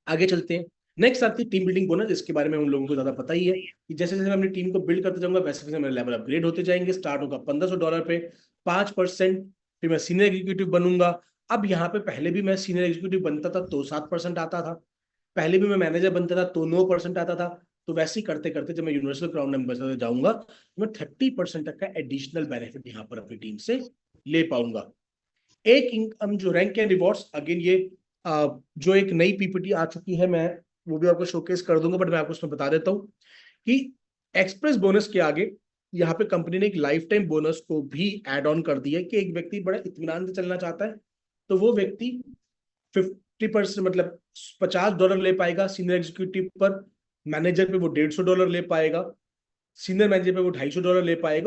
A: आगे चलते हैं। नेक्स्ट आती है टीम बिल्डिंग बोनस। इसके बारे में हम लोगों को ज्यादा पता ही है कि जैसे जैसे मैं अपनी टीम को बिल्ड करते जाऊंगा, वैसे वैसे मेरे लेवल अपग्रेड होते जाएंगे। स्टार्ट होगा $1500 पे, 5%, फिर मैं सीनियर एग्जीक्यूटिव बनूंगा। अब यहाँ पे पहले भी मैं सीनियर एग्जीक्यूटिव बनता था तो 7% आता था, पहले भी मैं मैनेजर बनता था तो 9% आता था। तो वैसे ही करते करते जब मैं यूनिवर्सल क्राउन एम्बेसडर जाऊंगा तो मैं 30% तक का एडिशनल बेनिफिट यहाँ पर अपनी टीम से ले पाऊंगा। एक इनकम जो रैंक एंड रिवॉर्ड्स, अगेन ये जो एक नई पीपीटी आ चुकी है, मैं वो भी आपको शोकेस कर दूंगा, बट मैं आपको उसमें बता देता हूँ कि एक्सप्रेस बोनस के आगे यहाँ पे कंपनी ने एक लाइफ टाइम बोनस को भी एड ऑन कर दिया है कि एक व्यक्ति बड़ा इत्मीनान से चलना चाहता है तो वो व्यक्ति 50%, मतलब $50 ले पाएगा सीनियर एग्जीक्यूटिव पर, मैनेजर पे वो $150 ले पाएगा, सीनियर मैनेजर पे वो $250 ले पाएगा।